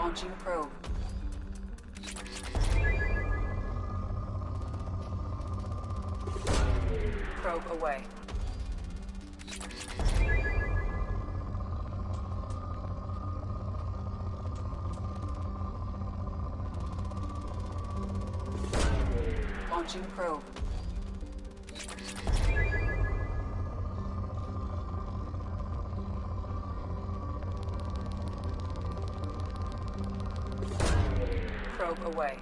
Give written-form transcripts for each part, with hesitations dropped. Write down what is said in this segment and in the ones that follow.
Launching probe. Probe away. Launching probe. Probe away.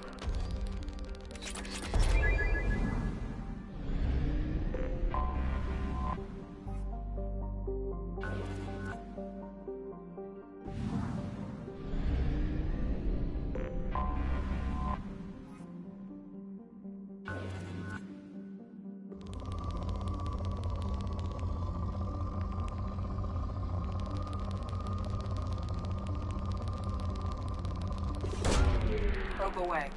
Probe away.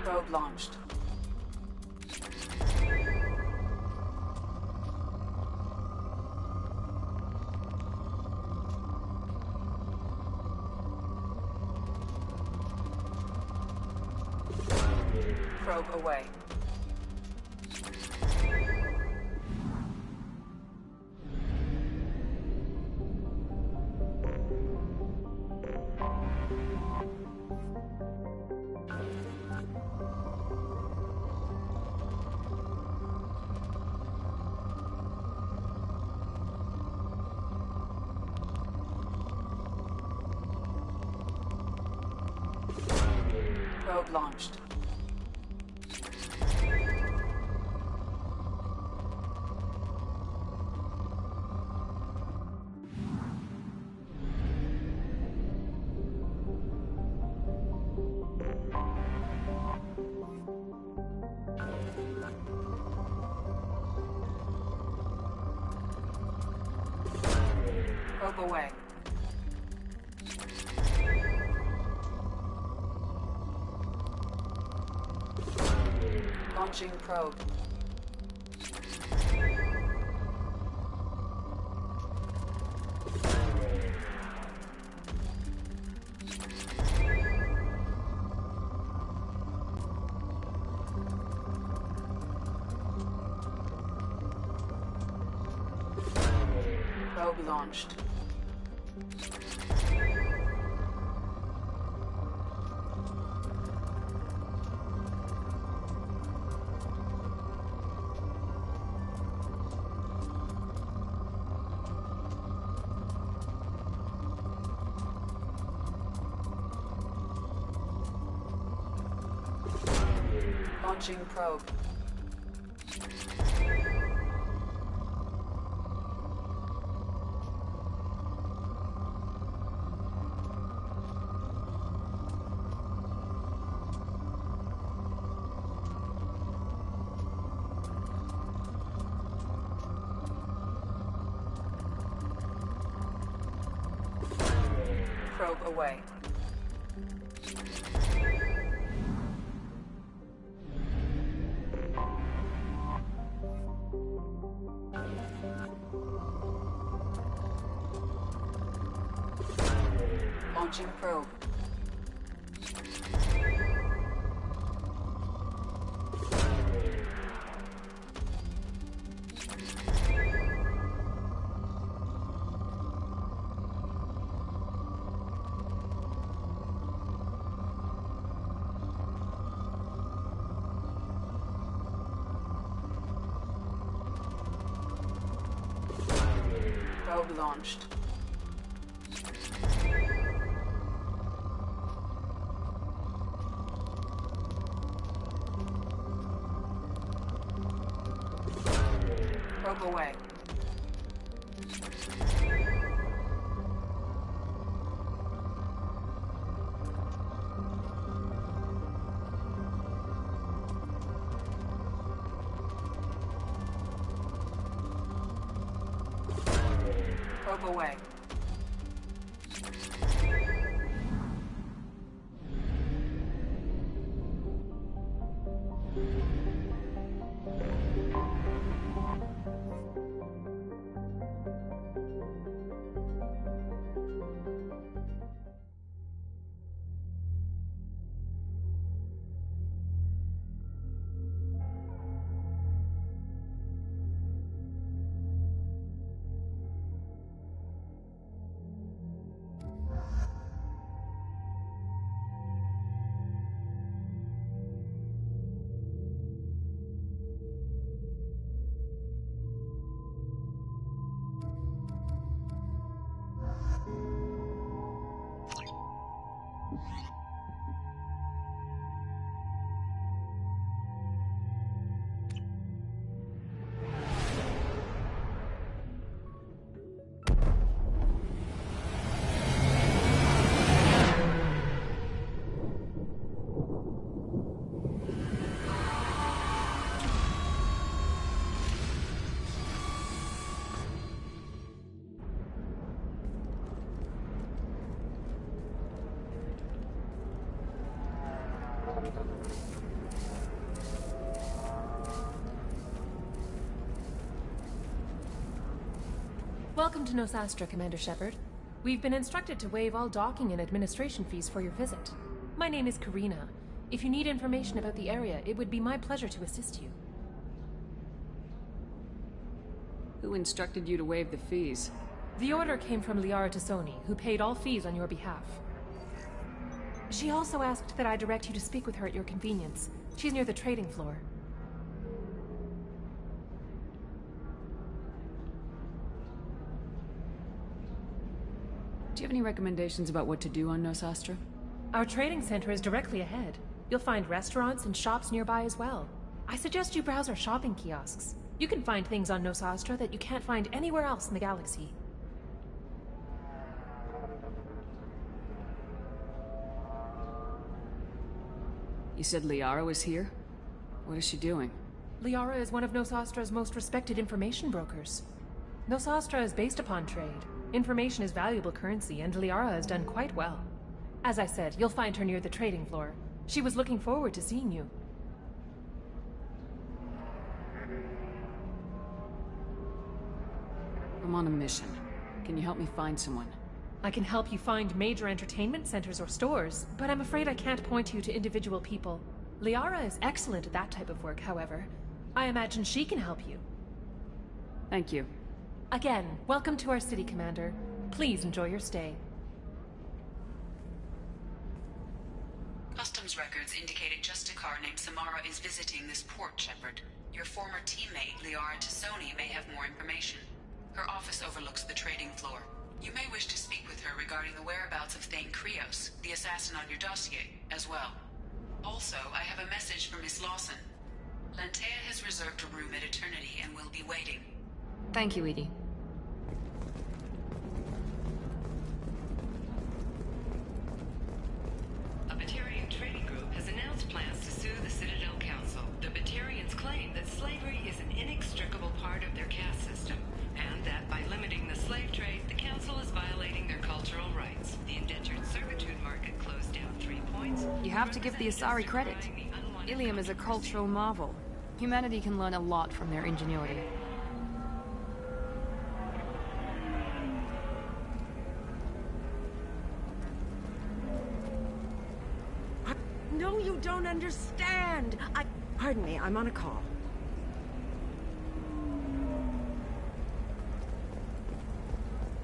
Probe launched. Probe away. Probe launched. Probe away. Launching probe. Probe launched. Launching probe. Probe away. Launching probe. Probe launched. Probe away. Probe away. Welcome to Nosastra, Commander Shepard. We've been instructed to waive all docking and administration fees for your visit. My name is Karina. If you need information about the area, it would be my pleasure to assist you. Who instructed you to waive the fees? The order came from Rawsnizzle47's, who paid all fees on your behalf. She also asked that I direct you to speak with her at your convenience. She's near the trading floor. Do you have any recommendations about what to do on Nosastra? Our trading center is directly ahead. You'll find restaurants and shops nearby as well. I suggest you browse our shopping kiosks. You can find things on Nosastra that you can't find anywhere else in the galaxy. You said Liara was here? What is she doing? Liara is one of Nosastra's most respected information brokers. Nosastra is based upon trade. Information is valuable currency, and Liara has done quite well. As I said, you'll find her near the trading floor. She was looking forward to seeing you. I'm on a mission. Can you help me find someone? I can help you find major entertainment centers or stores, but I'm afraid I can't point you to individual people. Liara is excellent at that type of work, however. I imagine she can help you. Thank you. Again, welcome to our city, Commander. Please enjoy your stay. Customs records indicated just a car named Samara is visiting this port, Shepard. Your former teammate, Rawsnizzle47's, may have more information. Her office overlooks the trading floor. You may wish to speak with her regarding the whereabouts of Thane Krios, the assassin on your dossier, as well. Also, I have a message from Miss Lawson. Lantea has reserved a room at Eternity and will be waiting. Thank you, Edie. A Batarian trading group has announced plans to sue the Citadel Council. The Batarians claim that slavery is an inextricable part of their caste system, and that by limiting the slave trade, the Council is violating their cultural rights. The indentured servitude market closed down 3 points. You have to give the Asari credit. Ilium is a cultural marvel. Humanity can learn a lot from their ingenuity. know you don't understand. Pardon me, I'm on a call.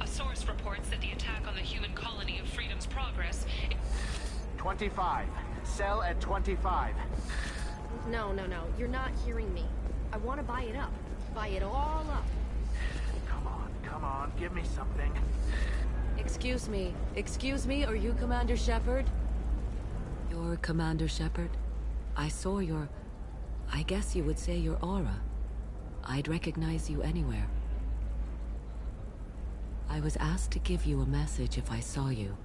A source reports that the attack on the human colony of Freedom's Progress... 25. Sell at 25. No. You're not hearing me. I want to buy it up. Buy it all up. Come on, give me something. Excuse me, are you Commander Shepard? You're Commander Shepard? I saw your... I guess you would say your aura. I'd recognize you anywhere. I was asked to give you a message if I saw you.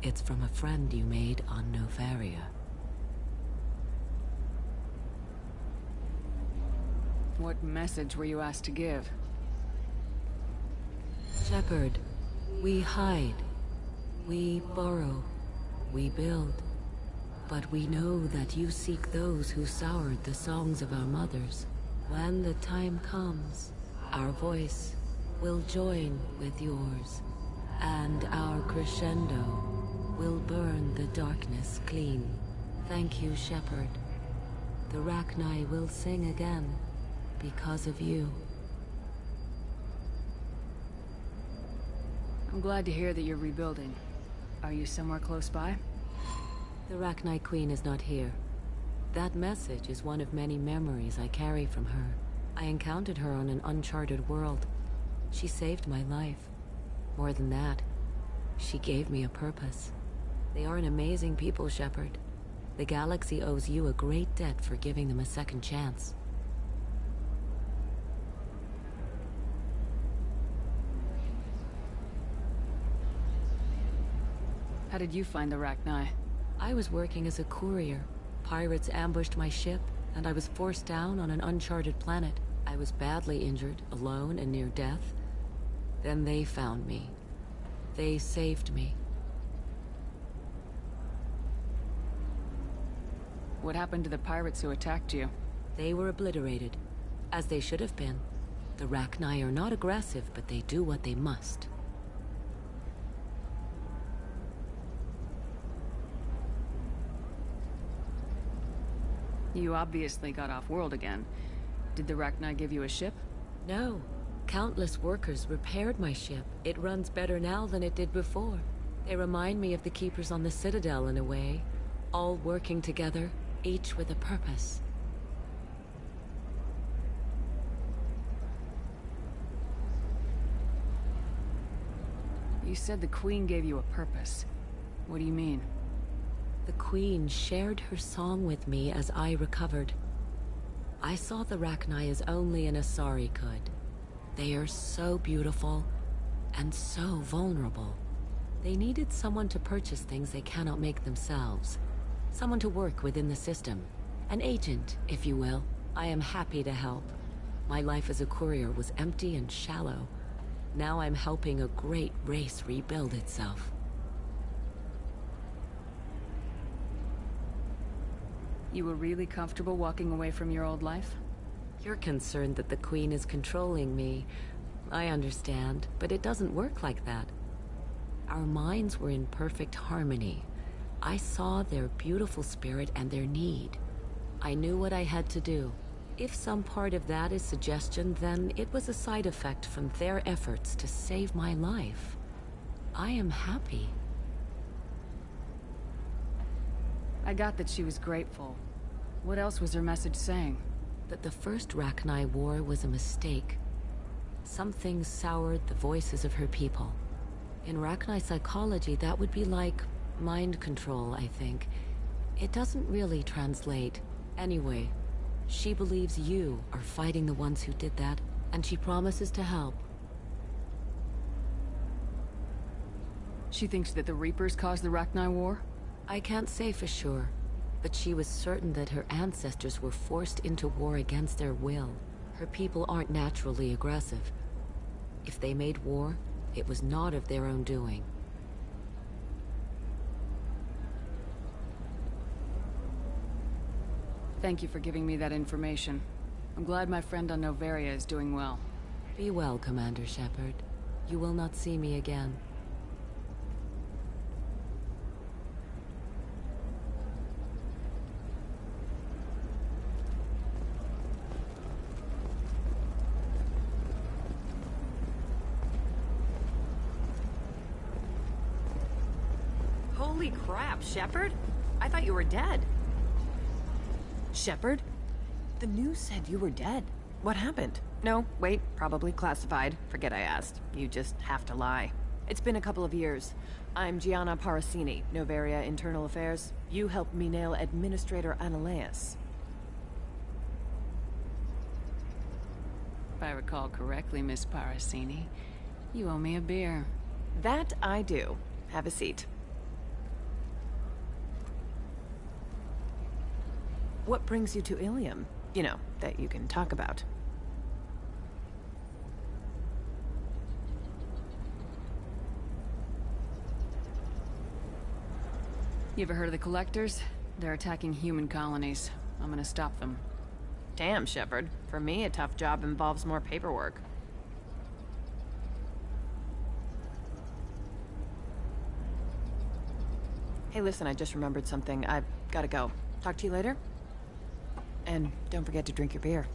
It's from a friend you made on Novaria. What message were you asked to give? Shepard, we hide. We borrow. We build. But we know that you seek those who soured the songs of our mothers. When the time comes, our voice will join with yours, and our crescendo will burn the darkness clean. Thank you, Shepard. The Rachni will sing again because of you. I'm glad to hear that you're rebuilding. Are you somewhere close by? The Rachni Queen is not here. That message is one of many memories I carry from her. I encountered her on an uncharted world. She saved my life. More than that, she gave me a purpose. They are an amazing people, Shepard. The galaxy owes you a great debt for giving them a second chance. How did you find the Rachni? I was working as a courier. Pirates ambushed my ship, and I was forced down on an uncharted planet. I was badly injured, alone and near death. Then they found me. They saved me. What happened to the pirates who attacked you? They were obliterated, as they should have been. The Rachni are not aggressive, but they do what they must. You obviously got off-world again. Did the Rachni give you a ship? No. Countless workers repaired my ship. It runs better now than it did before. They remind me of the Keepers on the Citadel in a way. All working together, each with a purpose. You said the Queen gave you a purpose. What do you mean? The Queen shared her song with me as I recovered. I saw the Rachni as only an Asari could. They are so beautiful and so vulnerable. They needed someone to purchase things they cannot make themselves. Someone to work within the system. An agent, if you will. I am happy to help. My life as a courier was empty and shallow. Now I'm helping a great race rebuild itself. You were really comfortable walking away from your old life? You're concerned that the Queen is controlling me. I understand, but it doesn't work like that. Our minds were in perfect harmony. I saw their beautiful spirit and their need. I knew what I had to do. If some part of that is suggestion, then it was a side effect from their efforts to save my life. I am happy. I got that she was grateful. What else was her message saying? That the first Rachni War was a mistake. Something soured the voices of her people. In Rachni psychology, that would be like mind control, I think. It doesn't really translate. Anyway, she believes you are fighting the ones who did that, and she promises to help. She thinks that the Reapers caused the Rachni War? I can't say for sure, but she was certain that her ancestors were forced into war against their will. Her people aren't naturally aggressive. If they made war, it was not of their own doing. Thank you for giving me that information. I'm glad my friend on Novaria is doing well. Be well, Commander Shepard. You will not see me again. Holy crap, Shepard? I thought you were dead. Shepard? The news said you were dead. What happened? No, wait, probably classified. Forget I asked. You just have to lie. It's been a couple of years. I'm Gianna Parasini, Novaria Internal Affairs. You helped me nail Administrator Analeas. If I recall correctly, Miss Parasini, you owe me a beer. That I do. Have a seat. What brings you to Ilium? You know, that you can talk about. You ever heard of the Collectors? They're attacking human colonies. I'm gonna stop them. Damn, Shepard. For me, a tough job involves more paperwork. Hey, listen, I just remembered something. I've gotta go. Talk to you later? And don't forget to drink your beer.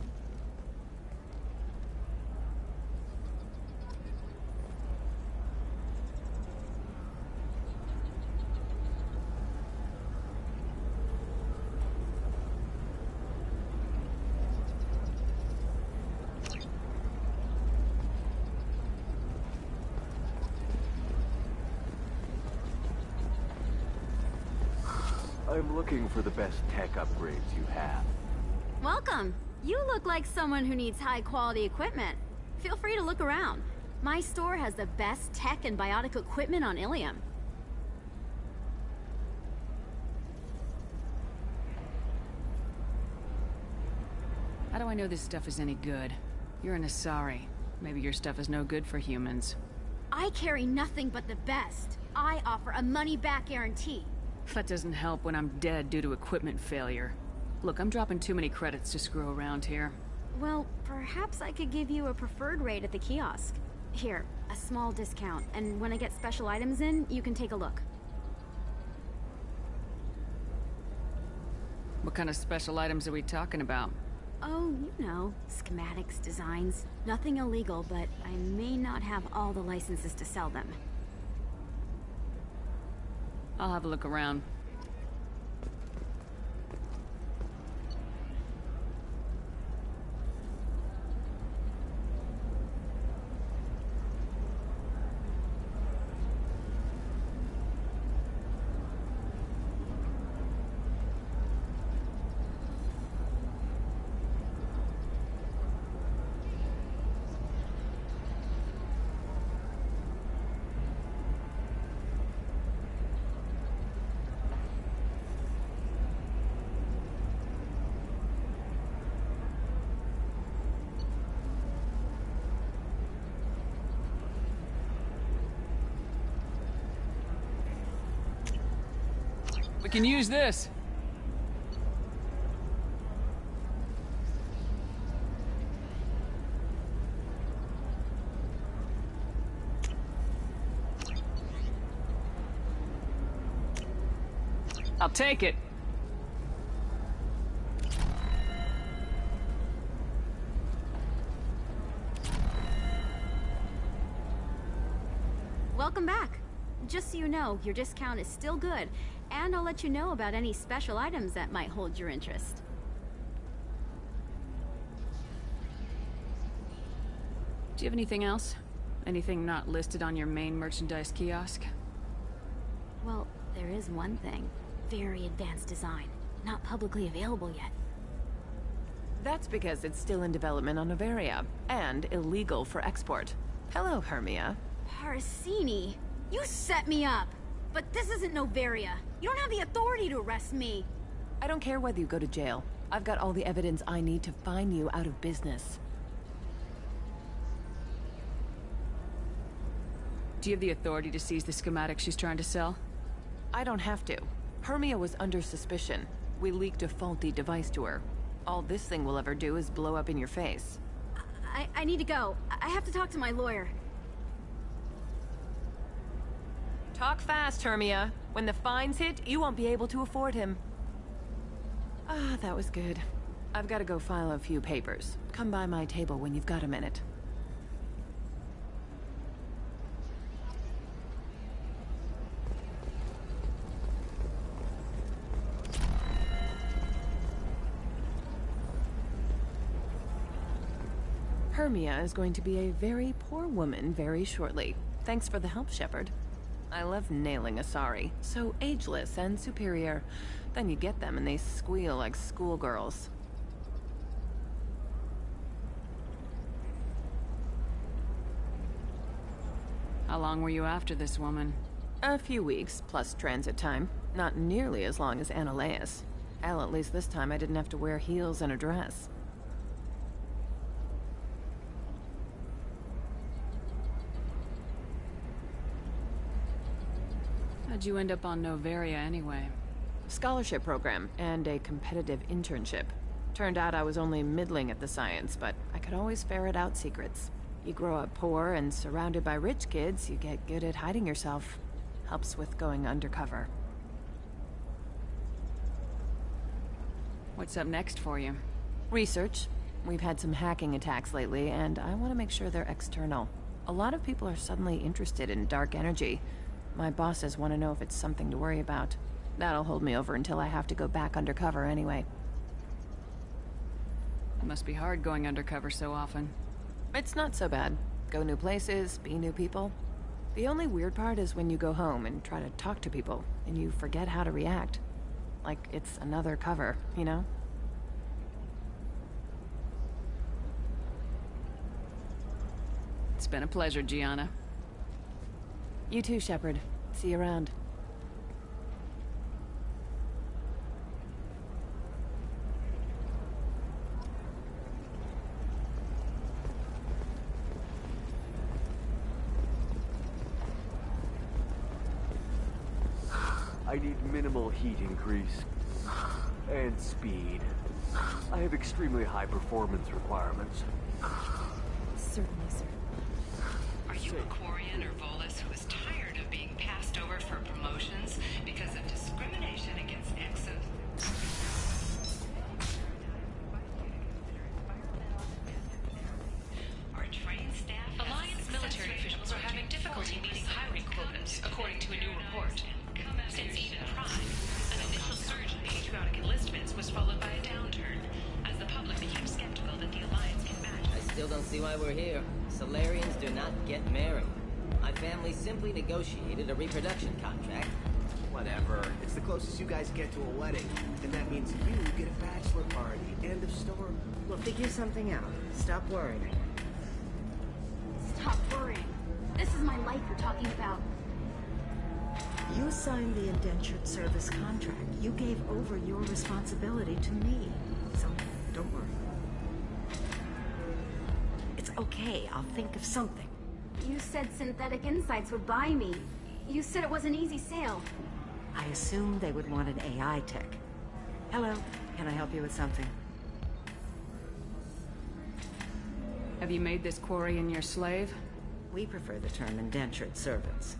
I'm looking for the best tech upgrades you have. Welcome. You look like someone who needs high-quality equipment. Feel free to look around. My store has the best tech and biotic equipment on Ilium. How do I know this stuff is any good? You're an Asari. Maybe your stuff is no good for humans. I carry nothing but the best. I offer a money-back guarantee. That doesn't help when I'm dead due to equipment failure. Look, I'm dropping too many credits to screw around here. Well, perhaps I could give you a preferred rate at the kiosk. Here, a small discount, and when I get special items in, you can take a look. What kind of special items are we talking about? Oh, you know, schematics, designs. Nothing illegal, but I may not have all the licenses to sell them. I'll have a look around. We can use this. I'll take it. Welcome back. Just so you know, your discount is still good, and I'll let you know about any special items that might hold your interest. Do you have anything else? Anything not listed on your main merchandise kiosk? Well, there is one thing. Very advanced design. Not publicly available yet. That's because it's still in development on Novaria, and illegal for export. Hello, Hermia. Parasini, you set me up! But this isn't Novaria. You don't have the authority to arrest me. I don't care whether you go to jail. I've got all the evidence I need to fine you out of business. Do you have the authority to seize the schematic she's trying to sell? I don't have to. Hermia was under suspicion. We leaked a faulty device to her. All this thing will ever do is blow up in your face. I need to go. I have to talk to my lawyer. Talk fast, Hermia. When the fines hit, you won't be able to afford him. Ah, that was good. I've got to go file a few papers. Come by my table when you've got a minute. Hermia is going to be a very poor woman very shortly. Thanks for the help, Shepard. I love nailing Asari. So ageless and superior. Then you get them and they squeal like schoolgirls. How long were you after this woman? A few weeks, plus transit time. Not nearly as long as Annaleus. Hell, at least this time I didn't have to wear heels and a dress. How'd you end up on Noveria anyway? Scholarship program and a competitive internship. Turned out I was only middling at the science, but I could always ferret out secrets. You grow up poor and surrounded by rich kids, you get good at hiding yourself. Helps with going undercover. What's up next for you? Research. We've had some hacking attacks lately, and I want to make sure they're external. A lot of people are suddenly interested in dark energy. My bosses want to know if it's something to worry about. That'll hold me over until I have to go back undercover anyway. It must be hard going undercover so often. It's not so bad. Go new places, be new people. The only weird part is when you go home and try to talk to people, and you forget how to react. Like it's another cover, you know? It's been a pleasure, Gianna. You too, Shepard. See you around. I need minimal heat increase. And speed. I have extremely high performance requirements. Certainly, sir. Are you a Quarian or Volus who is tired of being passed over for promotions because of discrimination against exos? Our trained staff... Alliance military officials are having difficulty meeting hiring quotas, according to a new report. Since even Prime, an initial surge in patriotic enlistments was followed by a downturn, as the public became skeptical that the Alliance can match. I still don't see why we're here. Solarians do not get married. My family simply negotiated a reproduction contract. Whatever. It's the closest you guys get to a wedding. And that means you get a bachelor party. End of story. We'll figure something out. Stop worrying. Stop worrying. This is my life you're talking about. You signed the indentured service contract. You gave over your responsibility to me. So, don't worry. It's okay. I'll think of something. You said Synthetic Insights would buy me. You said it was an easy sale. I assumed they would want an AI tech. Hello. Can I help you with something? Have you made this Quarian your slave? We prefer the term indentured servants.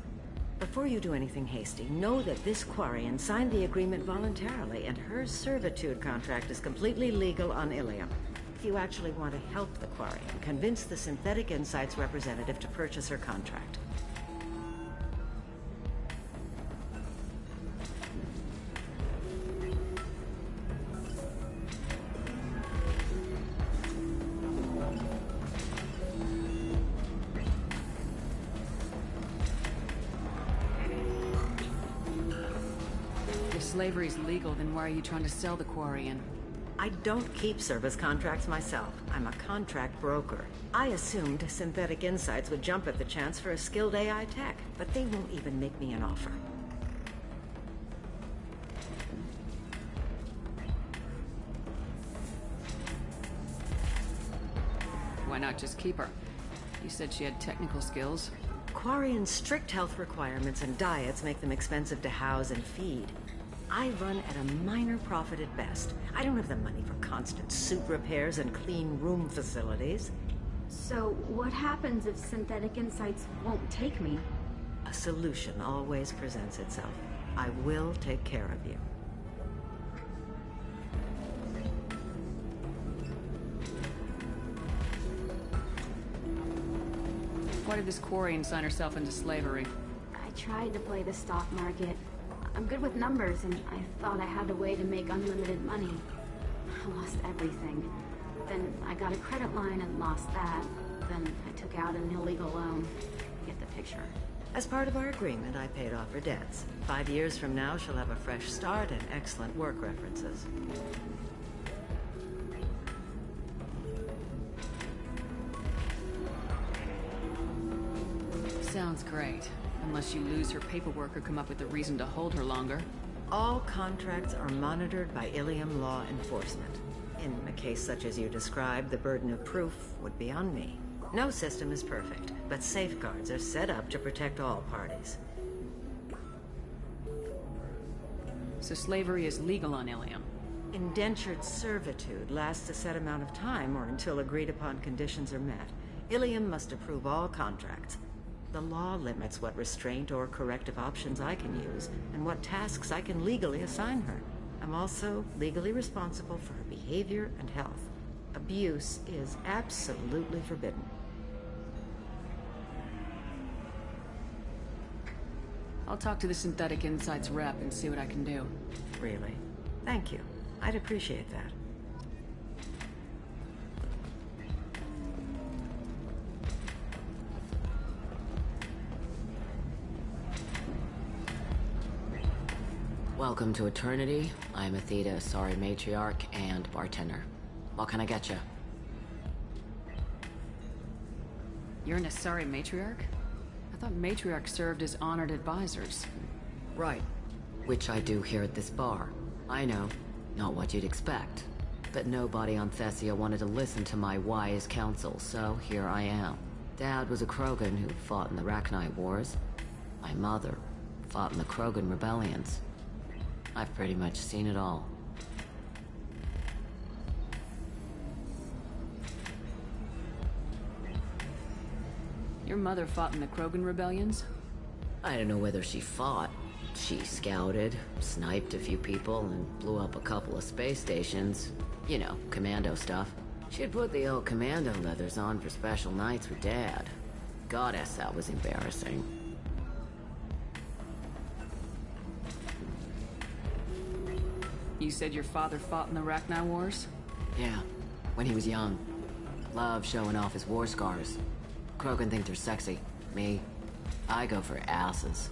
Before you do anything hasty, know that this Quarian signed the agreement voluntarily, and her servitude contract is completely legal on Ilium. If you actually want to help the Quarian, convince the Synthetic Insights representative to purchase her contract. If slavery's legal, then why are you trying to sell the Quarian? I don't keep service contracts myself. I'm a contract broker. I assumed Synthetic Insights would jump at the chance for a skilled AI tech, but they won't even make me an offer. Why not just keep her? You said she had technical skills. Quarian's strict health requirements and diets make them expensive to house and feed. I run at a minor profit at best. I don't have the money for constant suit repairs and clean room facilities. So, what happens if Synthetic Insights won't take me? A solution always presents itself. I will take care of you. Why did this Quarian sign herself into slavery? I tried to play the stock market. I'm good with numbers, and I thought I had a way to make unlimited money. I lost everything. Then I got a credit line and lost that. Then I took out an illegal loan. Get the picture. As part of our agreement, I paid off her debts. 5 years from now, she'll have a fresh start and excellent work references. Sounds great. Unless you lose her paperwork or come up with a reason to hold her longer. All contracts are monitored by Ilium law enforcement. In a case such as you described, the burden of proof would be on me. No system is perfect, but safeguards are set up to protect all parties. So slavery is legal on Ilium? Indentured servitude lasts a set amount of time or until agreed-upon conditions are met. Ilium must approve all contracts. The law limits what restraint or corrective options I can use, and what tasks I can legally assign her. I'm also legally responsible for her behavior and health. Abuse is absolutely forbidden. I'll talk to the Synthetic Insights rep and see what I can do. Really? Thank you. I'd appreciate that. Welcome to Eternity. I'm Athena, Asari matriarch and bartender. What can I get you? You're an Asari matriarch? I thought matriarchs served as honored advisors. Right. Which I do here at this bar. I know. Not what you'd expect. But nobody on Thessia wanted to listen to my wise counsel, so here I am. Dad was a Krogan who fought in the Rachni Wars. My mother fought in the Krogan rebellions. I've pretty much seen it all. Your mother fought in the Krogan rebellions? I don't know whether she fought. She scouted, sniped a few people, and blew up a couple of space stations. You know, commando stuff. She'd put the old commando leathers on for special nights with Dad. Goddess, that was embarrassing. You said your father fought in the Rachni Wars? Yeah, when he was young. Loved showing off his war scars. Krogan think they're sexy. Me, I go for asses.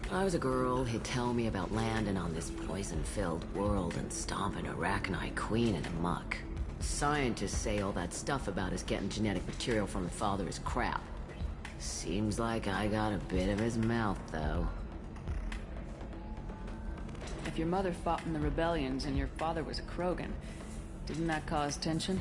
When I was a girl, he'd tell me about landing on this poison-filled world and stomping a Rachni queen in a muck. Scientists say all that stuff about us getting genetic material from her father is crap. Seems like I got a bit of his mouth, though. If your mother fought in the rebellions and your father was a Krogan, didn't that cause tension?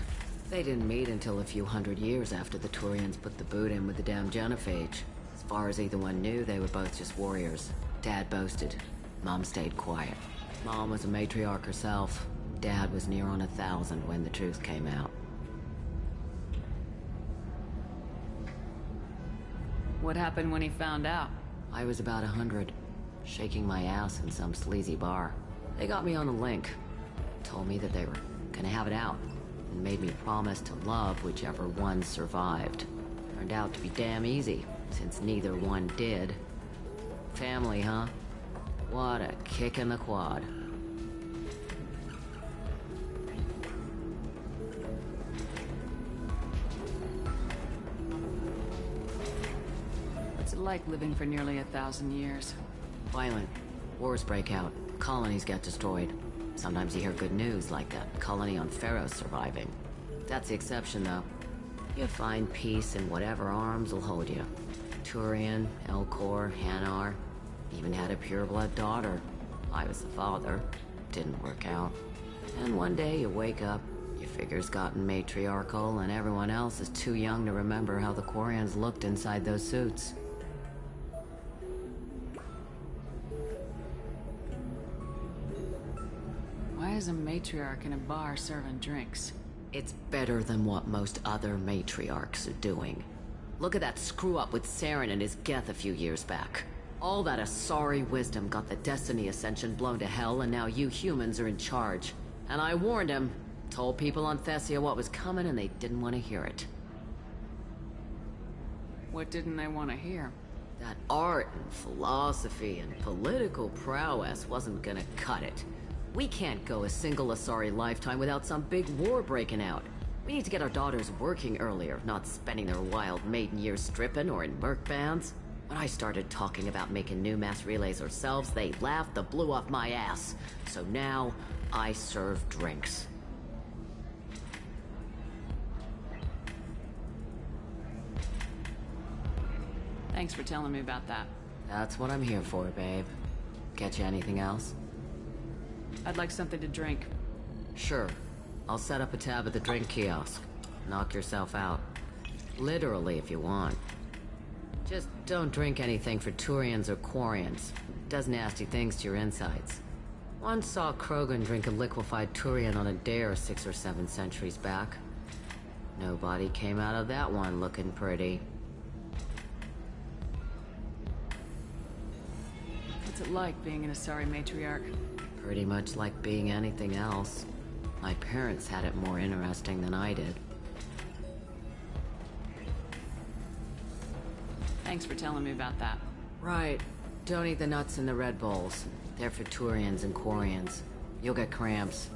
They didn't meet until a few hundred years after the Turians put the boot in with the damn genophage. As far as either one knew, they were both just warriors. Dad boasted. Mom stayed quiet. Mom was a matriarch herself. Dad was near on 1,000 when the truth came out. What happened when he found out? I was about 100, shaking my ass in some sleazy bar. They got me on a link. Told me that they were gonna have it out, and made me promise to love whichever one survived. Turned out to be damn easy, since neither one did. Family, huh? What a kick in the quad. What's it like living for nearly 1,000 years? Violent. Wars break out. Colonies get destroyed. Sometimes you hear good news, like that colony on Pharaoh surviving. That's the exception, though. You find peace in whatever arms will hold you. Turian, Elcor, Hanar. Even had a pureblood daughter. I was the father. Didn't work out. And one day you wake up, your figure's gotten matriarchal, and everyone else is too young to remember how the Quarians looked inside those suits. Why is a matriarch in a bar serving drinks? It's better than what most other matriarchs are doing. Look at that screw-up with Saren and his Geth a few years back. All that Asari wisdom got the Destiny Ascension blown to hell, and now you humans are in charge. And I warned him. Told people on Thessia what was coming, and they didn't want to hear it. What didn't they want to hear? That art and philosophy and political prowess wasn't gonna cut it. We can't go a single Asari lifetime without some big war breaking out. We need to get our daughters working earlier, not spending their wild maiden years stripping or in merc bands. When I started talking about making new mass relays ourselves, they laughed the blue off my ass. So now, I serve drinks. Thanks for telling me about that. That's what I'm here for, babe. Get you anything else? I'd like something to drink. Sure. I'll set up a tab at the drink kiosk. Knock yourself out. Literally, if you want. Just don't drink anything for Turians or Quarians. It does nasty things to your insides. Once saw Krogan drink a liquefied Turian on a dare 6 or 7 centuries back. Nobody came out of that one looking pretty. What's it like being an Asari matriarch? Pretty much like being anything else. My parents had it more interesting than I did. Thanks for telling me about that. Right. Don't eat the nuts in the Red Bulls. They're for Turians and Quarians. You'll get cramps.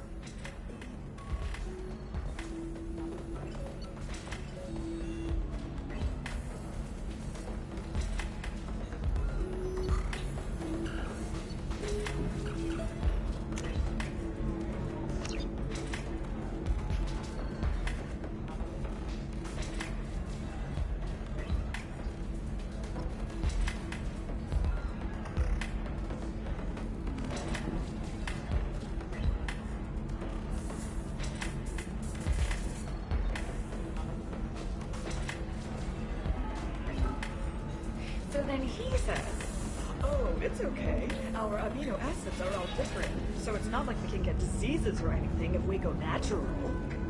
So then he says, oh, it's okay. Our amino acids are all different, so it's not like we can get diseases or anything if we go natural.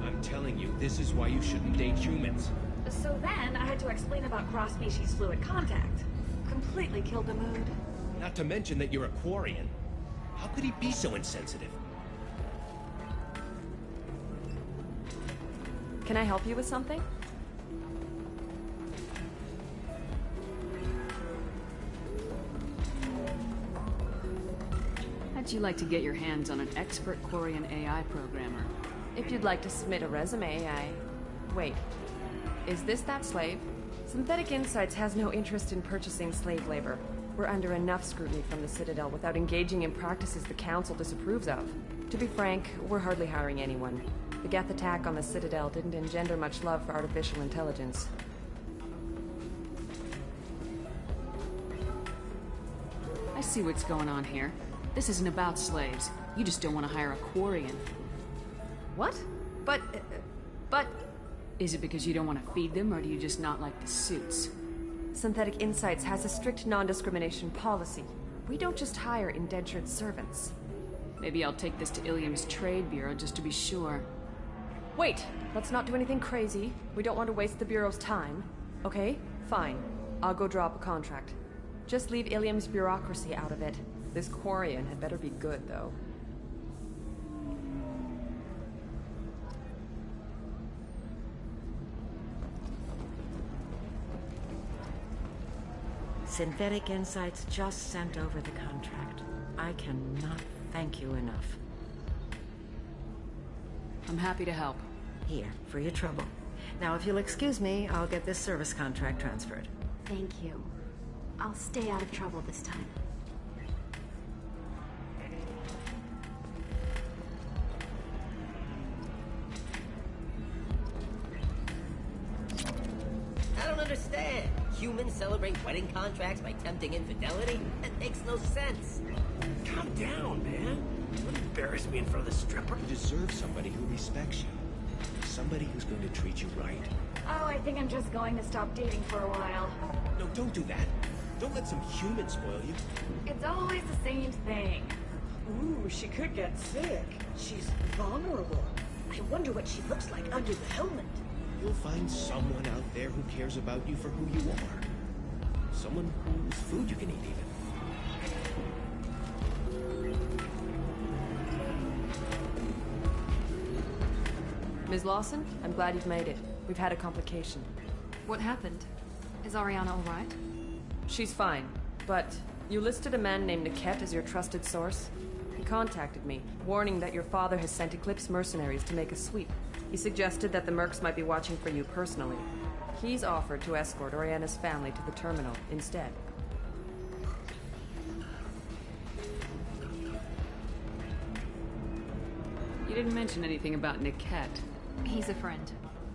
I'm telling you, this is why you shouldn't date humans. So then I had to explain about cross-species fluid contact. Completely killed the mood. Not to mention that you're a Quarian. How could he be so insensitive? Can I help you with something? How'd you like to get your hands on an expert Quarian AI programmer? If you'd like to submit a resume, Wait. Is this that slave? Synthetic Insights has no interest in purchasing slave labor. We're under enough scrutiny from the Citadel without engaging in practices the Council disapproves of. To be frank, we're hardly hiring anyone. The Geth attack on the Citadel didn't engender much love for artificial intelligence. I see what's going on here. This isn't about slaves. You just don't want to hire a Quarian. What? But... Is it because you don't want to feed them, or do you just not like the suits? Synthetic Insights has a strict non-discrimination policy. We don't just hire indentured servants. Maybe I'll take this to Ilium's Trade Bureau just to be sure. Wait! Let's not do anything crazy. We don't want to waste the Bureau's time. Okay? Fine. I'll go draw up a contract. Just leave Ilium's bureaucracy out of it. This Quarian had better be good, though. Synthetic Insights just sent over the contract. I cannot thank you enough. I'm happy to help. Here, for your trouble. Now, if you'll excuse me, I'll get this service contract transferred. Thank you. I'll stay out of trouble this time. I don't understand. Humans celebrate wedding contracts by tempting infidelity? That makes no sense. Calm down, man. Don't embarrass me in front of the stripper. You deserve somebody who respects you. Somebody who's going to treat you right. Oh, I think I'm just going to stop dating for a while. No, don't do that. Don't let some human spoil you. It's always the same thing. Ooh, she could get sick. She's vulnerable. I wonder what she looks like under the helmet. You'll find someone out there who cares about you for who you are. Someone whose food you can eat, even. Ms. Lawson, I'm glad you've made it. We've had a complication. What happened? Is Ariana alright? She's fine, but you listed a man named Niket as your trusted source. He contacted me, warning that your father has sent Eclipse mercenaries to make a sweep. He suggested that the mercs might be watching for you personally. He's offered to escort Oriana's family to the terminal instead. You didn't mention anything about Niket. He's a friend.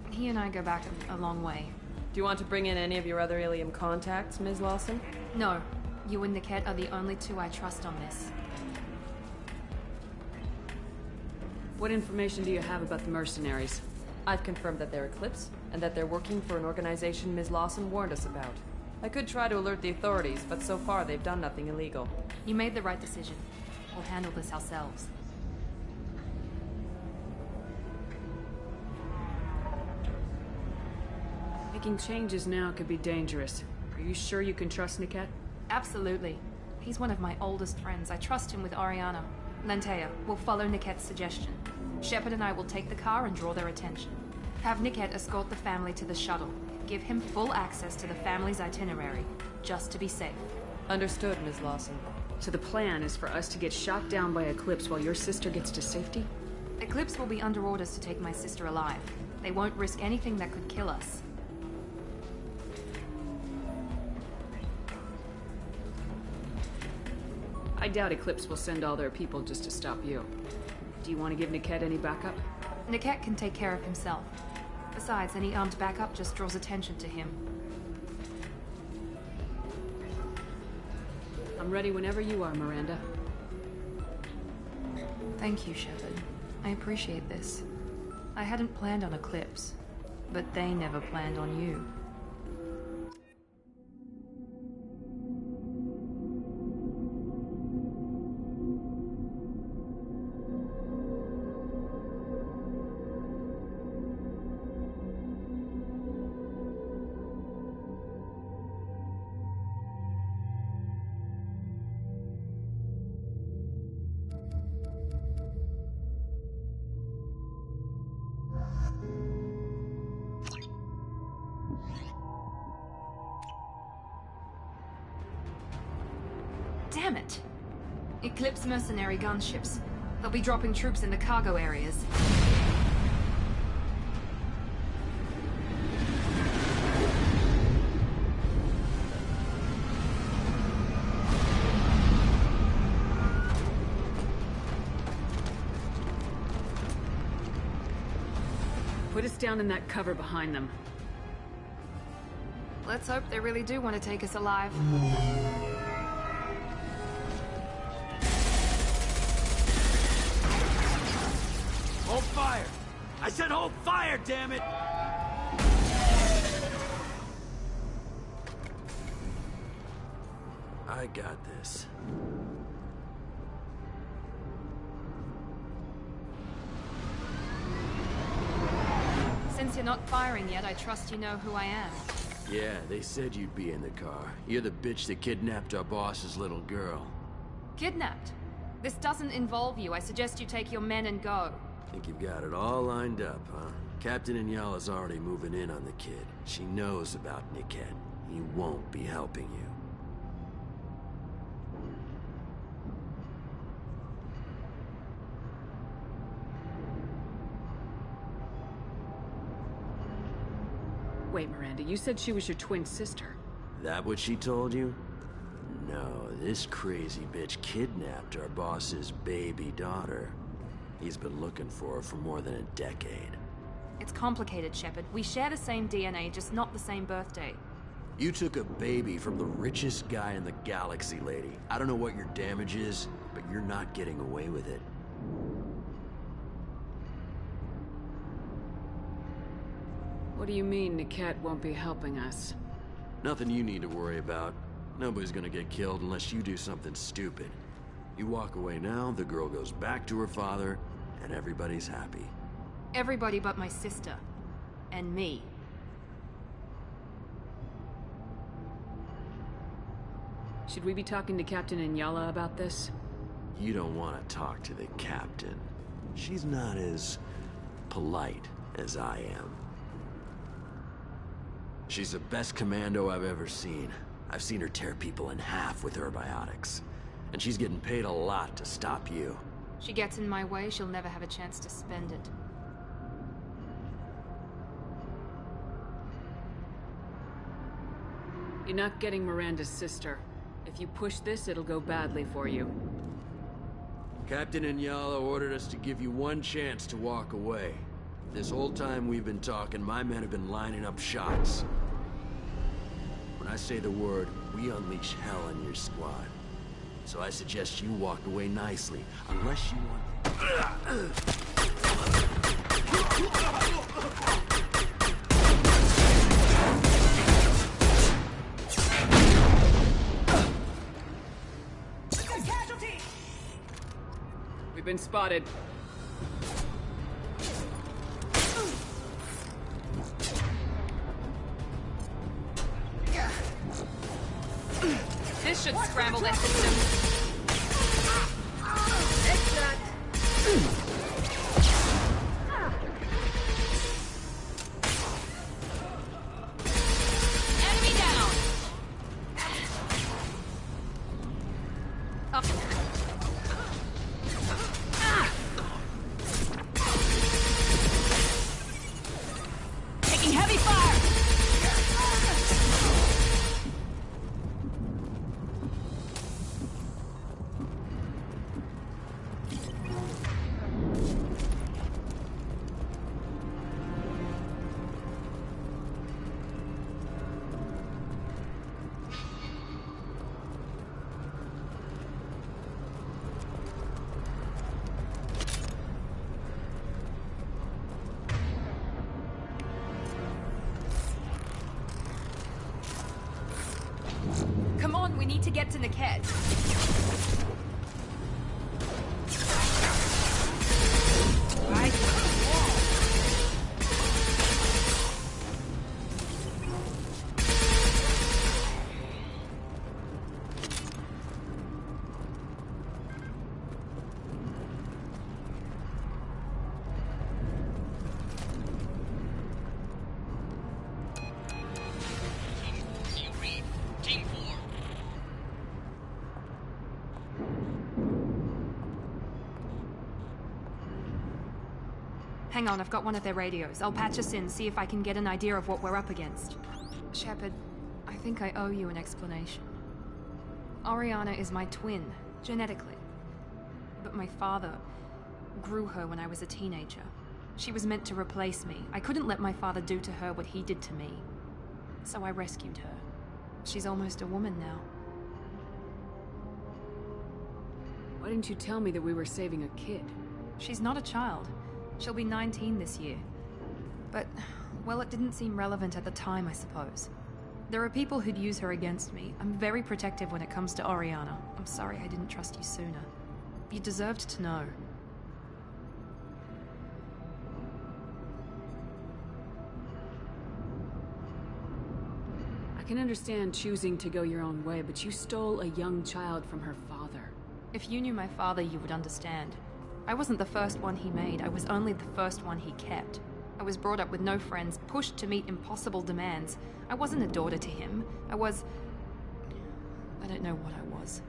He and I go back a long way. Do you want to bring in any of your other Ilium contacts, Ms. Lawson? No. You and Niket are the only two I trust on this. What information do you have about the mercenaries? I've confirmed that they're Eclipse, and that they're working for an organization Ms. Lawson warned us about. I could try to alert the authorities, but so far they've done nothing illegal. You made the right decision. We'll handle this ourselves. Making changes now could be dangerous. Are you sure you can trust Niket? Absolutely. He's one of my oldest friends. I trust him with Oriana. Lantea, we'll follow Niket's suggestion. Shepard and I will take the car and draw their attention. Have Niket escort the family to the shuttle. Give him full access to the family's itinerary, just to be safe. Understood, Ms. Lawson. So the plan is for us to get shot down by Eclipse while your sister gets to safety? Eclipse will be under orders to take my sister alive. They won't risk anything that could kill us. I doubt Eclipse will send all their people just to stop you. Do you want to give Niket any backup? Niket can take care of himself. Besides, any armed backup just draws attention to him. I'm ready whenever you are, Miranda. Thank you, Shepard. I appreciate this. I hadn't planned on Eclipse, but they never planned on you. Damn it! Eclipse mercenary gunships. They'll be dropping troops in the cargo areas. Put us down in that cover behind them. Let's hope they really do want to take us alive. Hold fire! I said hold fire, damn it! I got this. Since you're not firing yet, I trust you know who I am. Yeah, they said you'd be in the car. You're the bitch that kidnapped our boss's little girl. Kidnapped? This doesn't involve you. I suggest you take your men and go. Think you've got it all lined up, huh? Captain Inyala's already moving in on the kid. She knows about Niket. He won't be helping you. Wait, Miranda, you said she was your twin sister. That what she told you? No, this crazy bitch kidnapped our boss's baby daughter. He's been looking for her for more than a decade. It's complicated, Shepard. We share the same DNA, just not the same birthday. You took a baby from the richest guy in the galaxy, lady. I don't know what your damage is, but you're not getting away with it. What do you mean Niket won't be helping us? Nothing you need to worry about. Nobody's gonna get killed unless you do something stupid. You walk away now, the girl goes back to her father, and everybody's happy. Everybody but my sister. And me. Should we be talking to Captain Inyala about this? You don't want to talk to the captain. She's not as polite as I am. She's the best commando I've ever seen. I've seen her tear people in half with her biotics. And she's getting paid a lot to stop you. She gets in my way, she'll never have a chance to spend it. You're not getting Miranda's sister. If you push this, it'll go badly for you. Captain Inyala ordered us to give you one chance to walk away. This whole time we've been talking, my men have been lining up shots. When I say the word, we unleash hell in your squad. So I suggest you walk away nicely, unless you want... We've been spotted. This should scramble their system. Enemy down. Up. Taking heavy fire. Come on, we need to get to Niket. Right. Hang on, I've got one of their radios. I'll patch us in, see if I can get an idea of what we're up against. Shepard, I think I owe you an explanation. Oriana is my twin, genetically. But my father grew her when I was a teenager. She was meant to replace me. I couldn't let my father do to her what he did to me. So I rescued her. She's almost a woman now. Why didn't you tell me that we were saving a kid? She's not a child. She'll be 19 this year. But, well, it didn't seem relevant at the time, I suppose. There are people who'd use her against me. I'm very protective when it comes to Oriana. I'm sorry I didn't trust you sooner. You deserved to know. I can understand choosing to go your own way, but you stole a young child from her father. If you knew my father, you would understand. I wasn't the first one he made, I was only the first one he kept. I was brought up with no friends, pushed to meet impossible demands. I wasn't a daughter to him. I don't know what I was.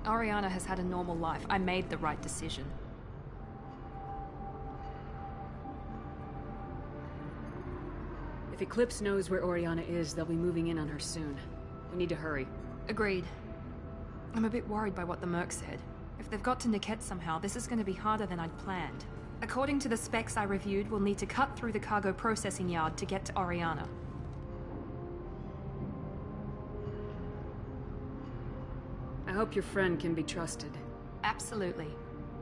Oriana has had a normal life. I made the right decision. If Eclipse knows where Oriana is, they'll be moving in on her soon. We need to hurry. Agreed. I'm a bit worried by what the Merc said. If they've got to Niket somehow, this is going to be harder than I'd planned. According to the specs I reviewed, we'll need to cut through the cargo processing yard to get to Oriana. I hope your friend can be trusted. Absolutely.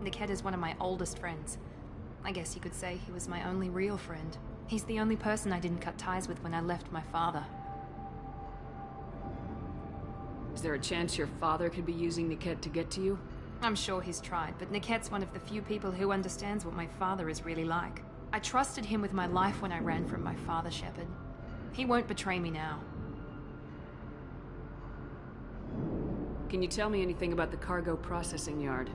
Niket is one of my oldest friends. I guess you could say he was my only real friend. He's the only person I didn't cut ties with when I left my father. Is there a chance your father could be using Niket to get to you? I'm sure he's tried, but Niket's one of the few people who understands what my father is really like. I trusted him with my life when I ran from my father, Shepard. He won't betray me now. Can you tell me anything about the cargo processing yard?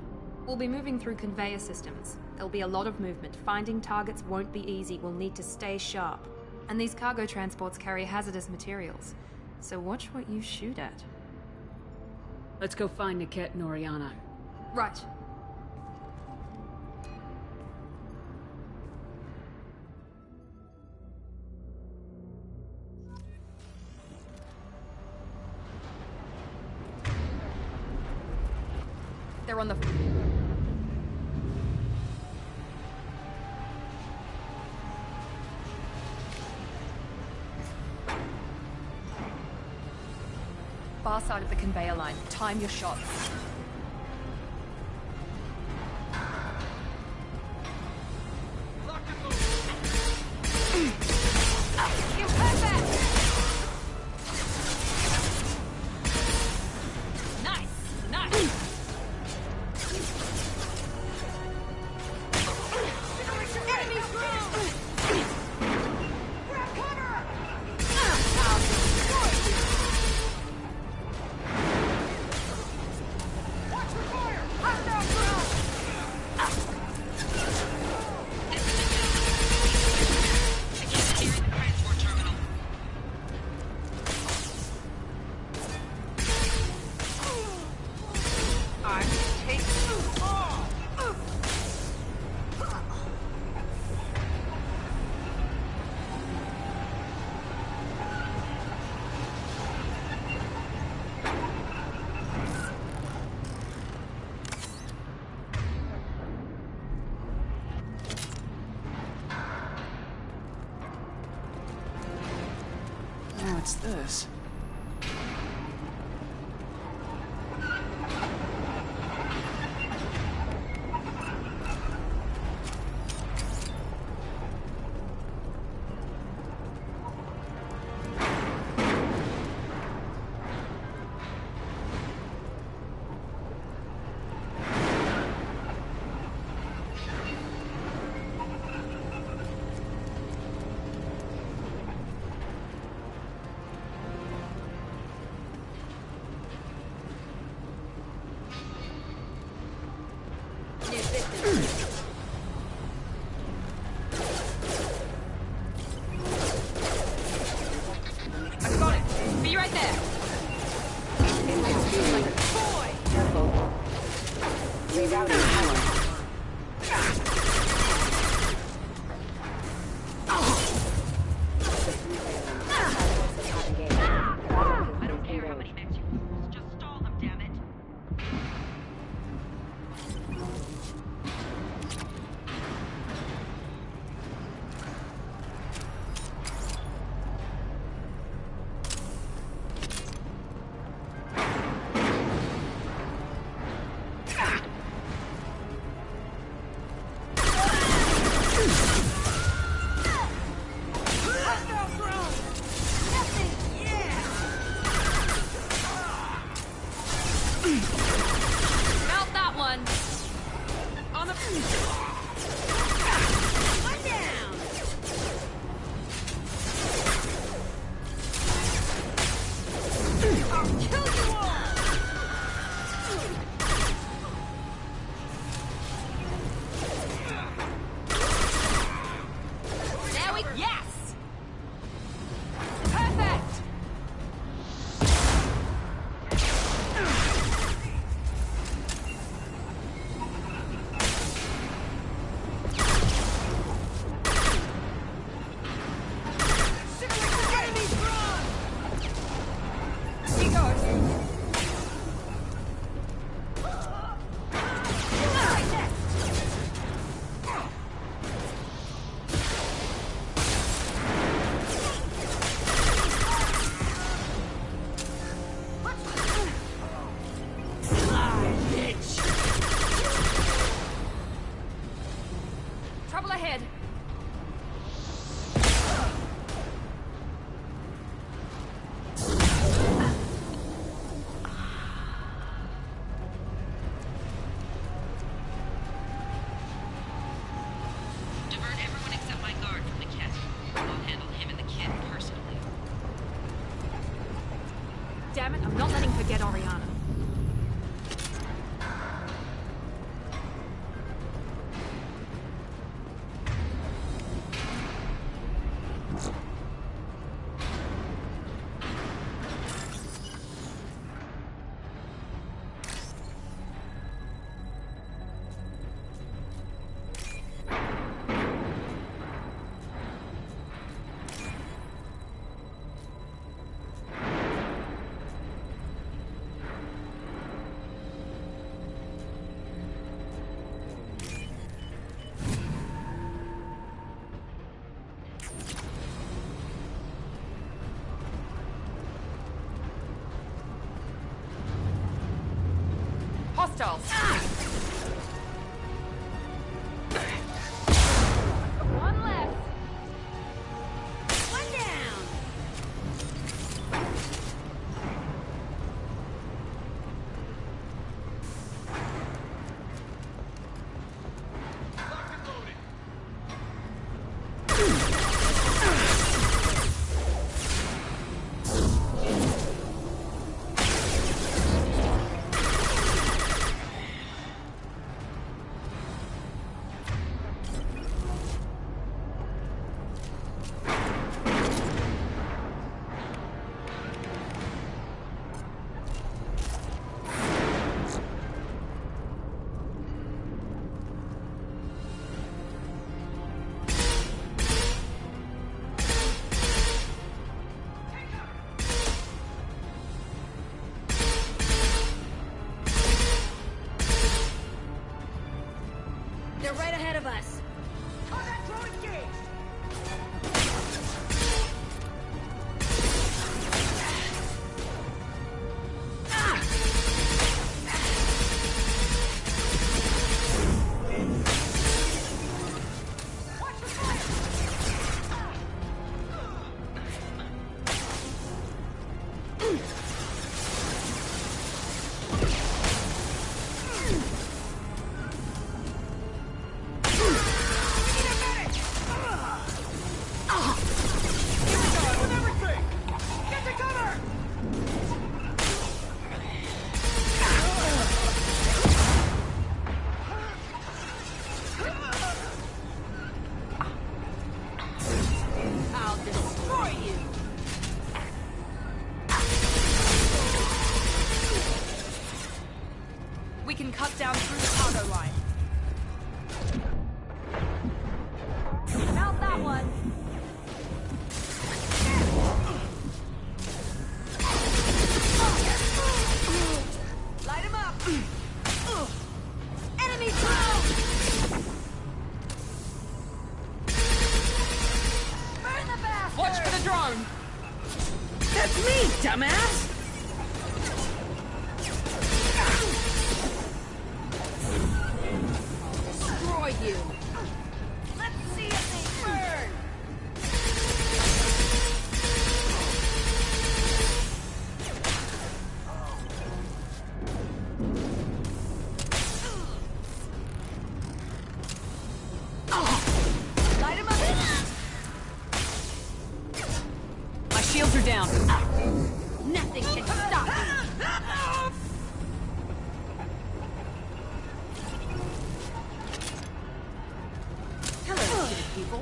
We'll be moving through conveyor systems. There'll be a lot of movement. Finding targets won't be easy. We'll need to stay sharp. And these cargo transports carry hazardous materials. So watch what you shoot at. Let's go find Niket and Oriana. Right. They're on the... far side of the conveyor line. Time your shots. You perfect! Nice! Nice! Enemies ground! Grab cover! Watch for fire! Hot down ground! What's this? I got it. Be right there. I don't care how many mechs you use. Just stall them, damn it. Mount that one. On the... One down. I'll kill you all. There we... Yes! Perfect! Trouble ahead. Divert everyone except my guard from the cat. I'll handle him and the kid personally. Damn it, I'm not letting her get Oriana. Hostiles! One left. One down. They're right ahead of us. Contact drone engaged! We can cut down through the cargo line. Mount that one. Light him up! Enemy drone! Burn the bastard! Watch for the drone! That's me, dumbass! Destroy you. Let's see if they burn. Light him up! My shields are down. Nothing can stop me. Hello, people.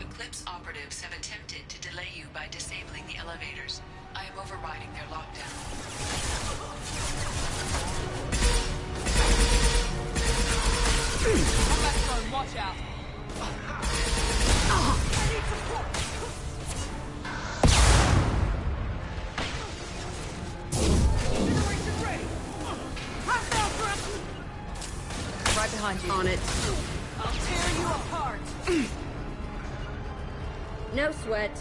Eclipse operatives have attempted to delay you by disabling the elevators. I am overriding their lockdown. Combat drone, watch out! Right behind you. On it. I'll tear you apart! No sweat.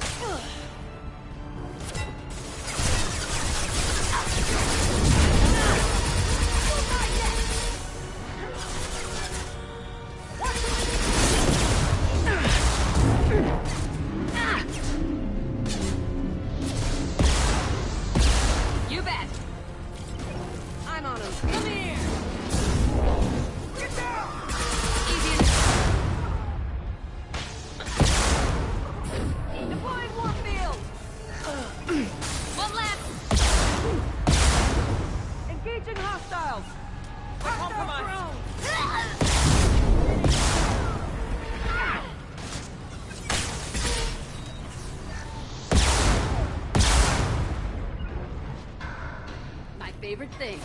favorite thing.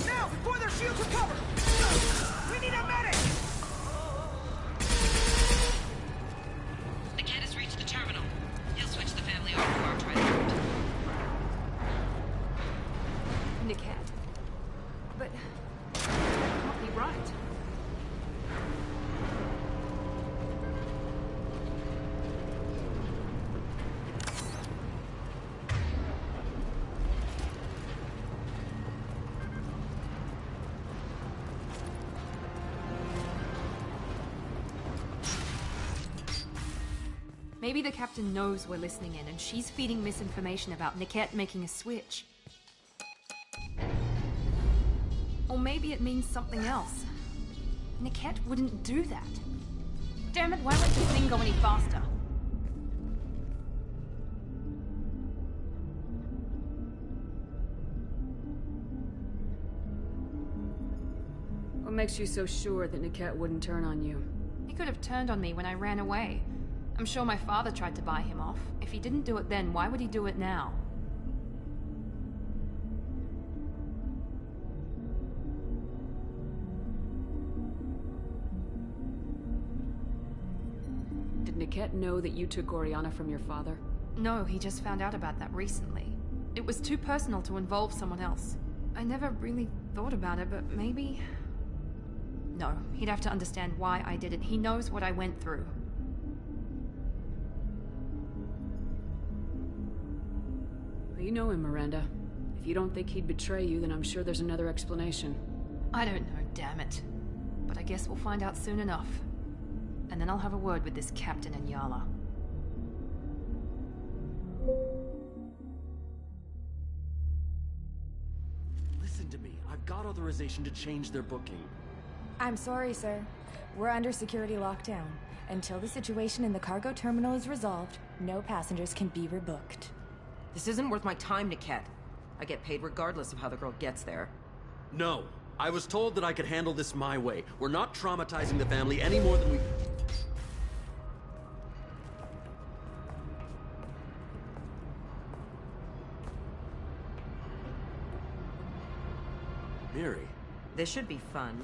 Now, before their shields recover! We need a medic! Niket has reached the terminal. He'll switch the family over to our transport. Niket. But that can't be right. Maybe the captain knows we're listening in, and she's feeding misinformation about Niket making a switch. Or maybe it means something else. Niket wouldn't do that. Damn it, why won't this thing go any faster? What makes you so sure that Niket wouldn't turn on you? He could have turned on me when I ran away. I'm sure my father tried to buy him off. If he didn't do it then, why would he do it now? Did Niket know that you took Oriana from your father? No, he just found out about that recently. It was too personal to involve someone else. I never really thought about it, but maybe... No, he'd have to understand why I did it. He knows what I went through. Well, you know him, Miranda. If you don't think he'd betray you, then I'm sure there's another explanation. I don't know, damn it. But I guess we'll find out soon enough. And then I'll have a word with this captain and Yala. Listen to me. I've got authorization to change their booking. I'm sorry, sir. We're under security lockdown. Until the situation in the cargo terminal is resolved, no passengers can be rebooked. This isn't worth my time, Niket. I get paid regardless of how the girl gets there. No. I was told that I could handle this my way. We're not traumatizing the family any more than we... Miri. This should be fun.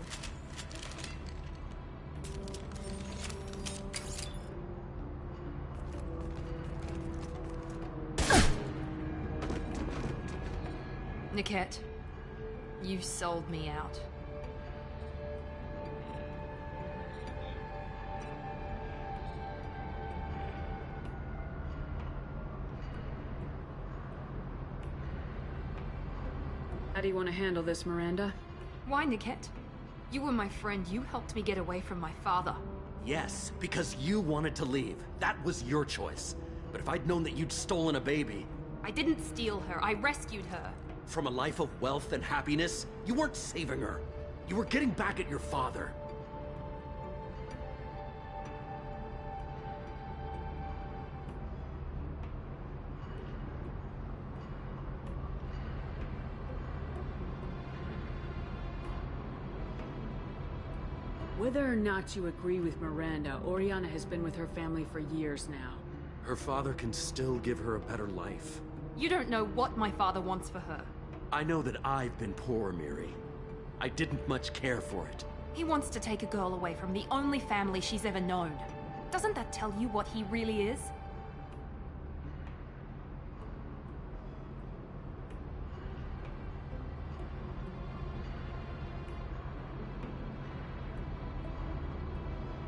Niket, you sold me out. How do you want to handle this, Miranda? Why, Niket? You were my friend. You helped me get away from my father. Yes, because you wanted to leave. That was your choice. But if I'd known that you'd stolen a baby... I didn't steal her. I rescued her. From a life of wealth and happiness, you weren't saving her. You were getting back at your father. Whether or not you agree with Miranda, Oriana has been with her family for years now. Her father can still give her a better life. You don't know what my father wants for her. I know that I've been poor, Miri. I didn't much care for it. He wants to take a girl away from the only family she's ever known. Doesn't that tell you what he really is?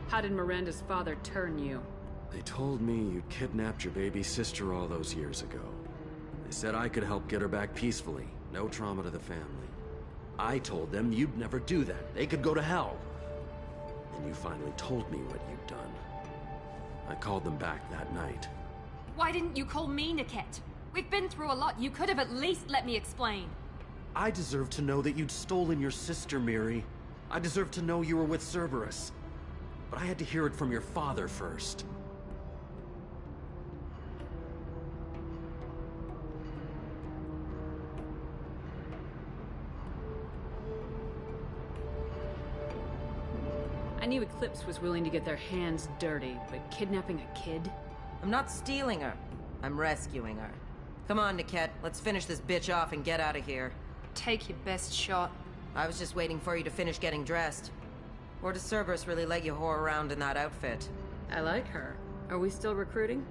How did Miranda's father turn you? They told me you'd kidnapped your baby sister all those years ago. They said I could help get her back peacefully. No trauma to the family. I told them you'd never do that. They could go to hell. And you finally told me what you'd done. I called them back that night. Why didn't you call me, Niket? We've been through a lot. You could have at least let me explain. I deserve to know that you'd stolen your sister, Miri. I deserve to know you were with Cerberus. But I had to hear it from your father first. I knew Eclipse was willing to get their hands dirty, but kidnapping a kid? I'm not stealing her. I'm rescuing her. Come on, Niket, let's finish this bitch off and get out of here. Take your best shot. I was just waiting for you to finish getting dressed. Or does Cerberus really let you whore around in that outfit? I like her. Are we still recruiting?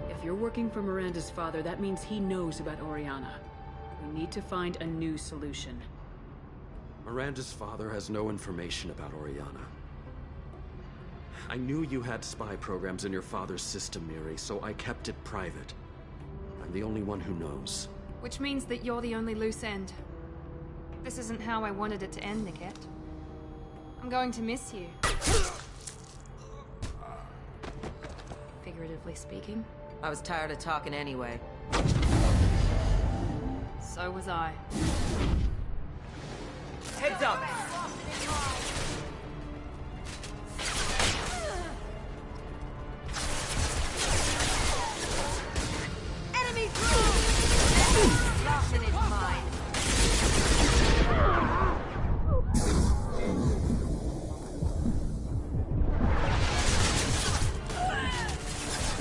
If you're working for Miranda's father, that means he knows about Oriana. We need to find a new solution. Miranda's father has no information about Oriana. I knew you had spy programs in your father's system, Miri, so I kept it private. I'm the only one who knows. Which means that you're the only loose end. This isn't how I wanted it to end, Niket. I'm going to miss you. Figuratively speaking. I was tired of talking anyway. So was I. Heads up! Enemy drone! Lawson is mine.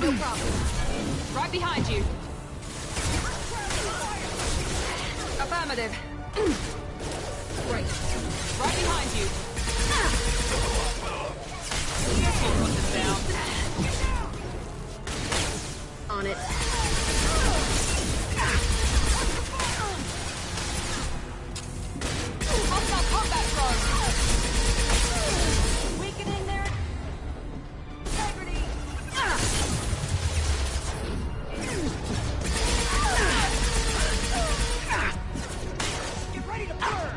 No problem. Right behind you. Affirmative. Great. Right behind you. We'll put this down. On it. Hostile combat drone. Weakening their integrity. Get ready to burn!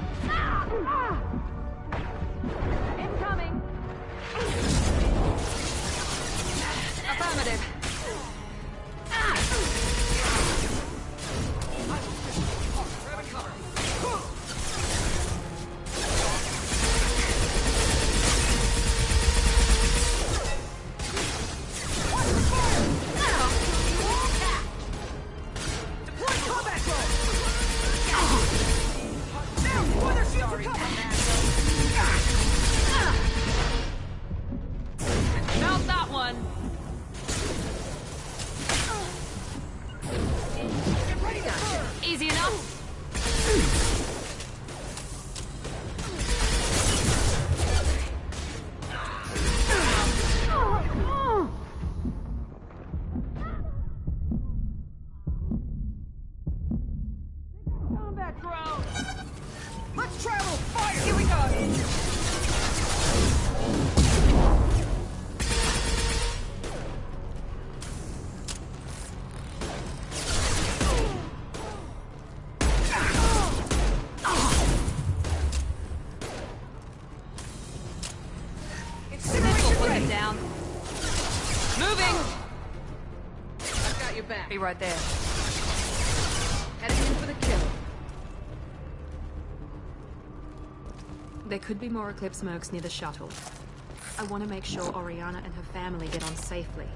Incoming. Affirmative. Mount that one. Easy enough. Combat drone. Let's travel! Fire! Here we go. Put it down. Moving! I've got your back. Be right there. Heading in for the kill. There could be more Eclipse mercs near the shuttle. I want to make sure Oriana and her family get on safely.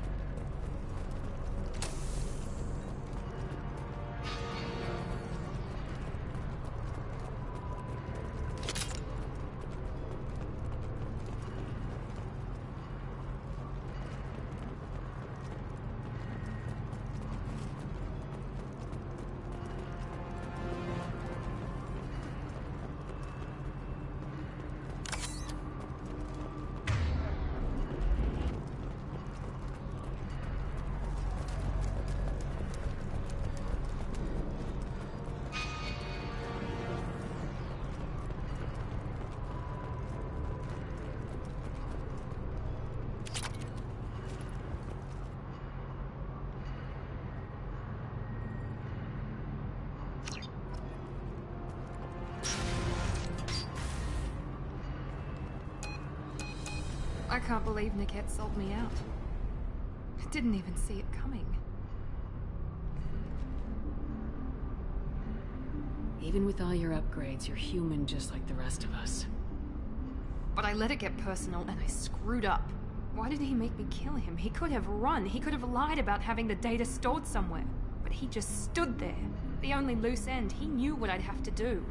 I can't believe Niket sold me out. I didn't even see it coming. Even with all your upgrades, you're human just like the rest of us. But I let it get personal and I screwed up. Why did he make me kill him? He could have run. He could have lied about having the data stored somewhere. But he just stood there. The only loose end. He knew what I'd have to do.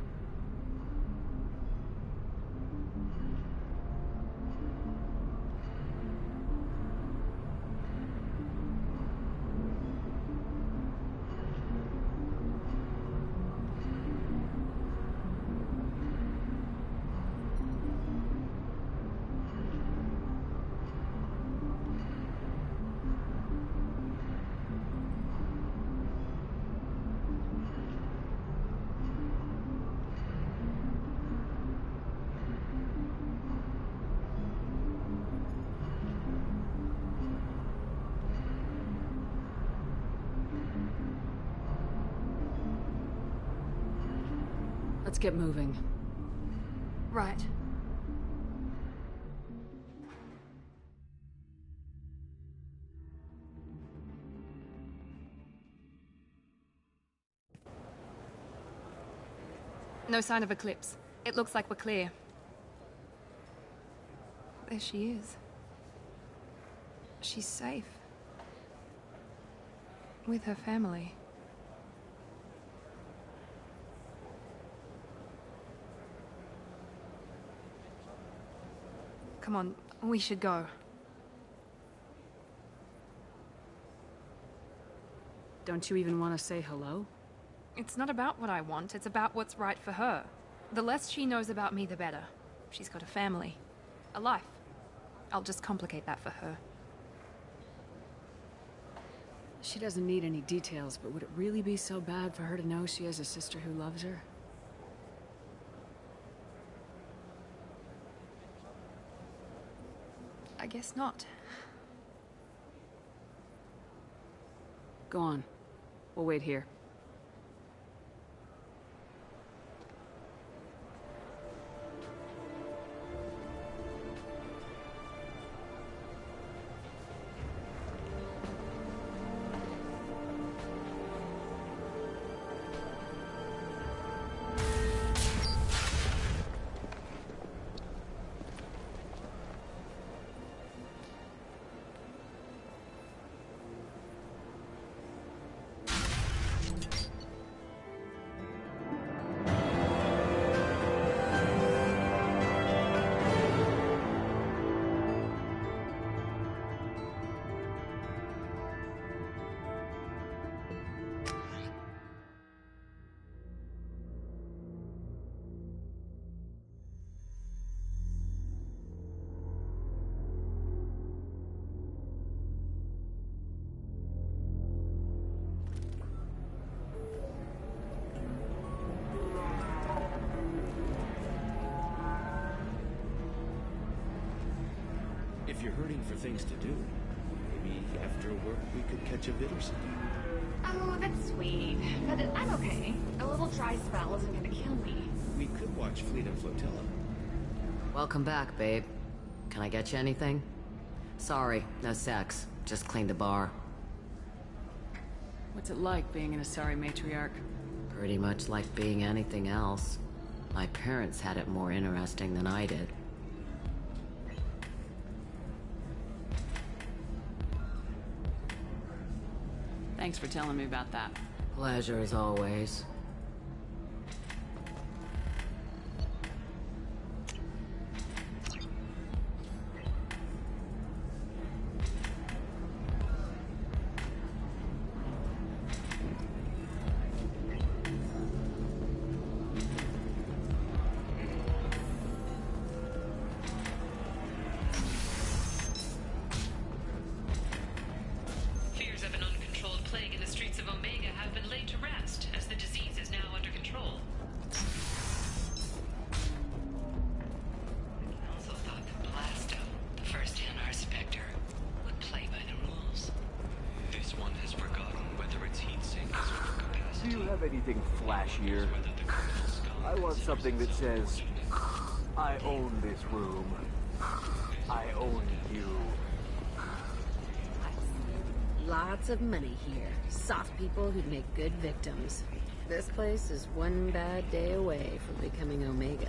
Let's get moving. Right. No sign of Eclipse. It looks like we're clear. There she is. She's safe. With her family. Come on, we should go. Don't you even want to say hello? It's not about what I want, it's about what's right for her. The less she knows about me, the better. She's got a family. A life. I'll just complicate that for her. She doesn't need any details, but would it really be so bad for her to know she has a sister who loves her? I guess not. Go on. We'll wait here. If you're hurting for things to do, maybe after work we could catch a vid or something. Oh, that's sweet. But I'm okay. A little dry spell isn't gonna kill me. We could watch Fleet and Flotilla. Welcome back, babe. Can I get you anything? Sorry, no sex. Just cleaned the bar. What's it like being an Asari matriarch? Pretty much like being anything else. My parents had it more interesting than I did. Thanks for telling me about that. Pleasure as always. Fears of an uncontrolled plague in the streets of Omega have been laid to rest, as the disease is now under control. I also thought that Blasto, the first NR Spectre, would play by the rules. This one has forgotten whether its heat sink is over capacity. Do you have anything flashier? I want something that says, I own this room. I own you. Lots of money here. Soft people who'd make good victims. This place is one bad day away from becoming Omega.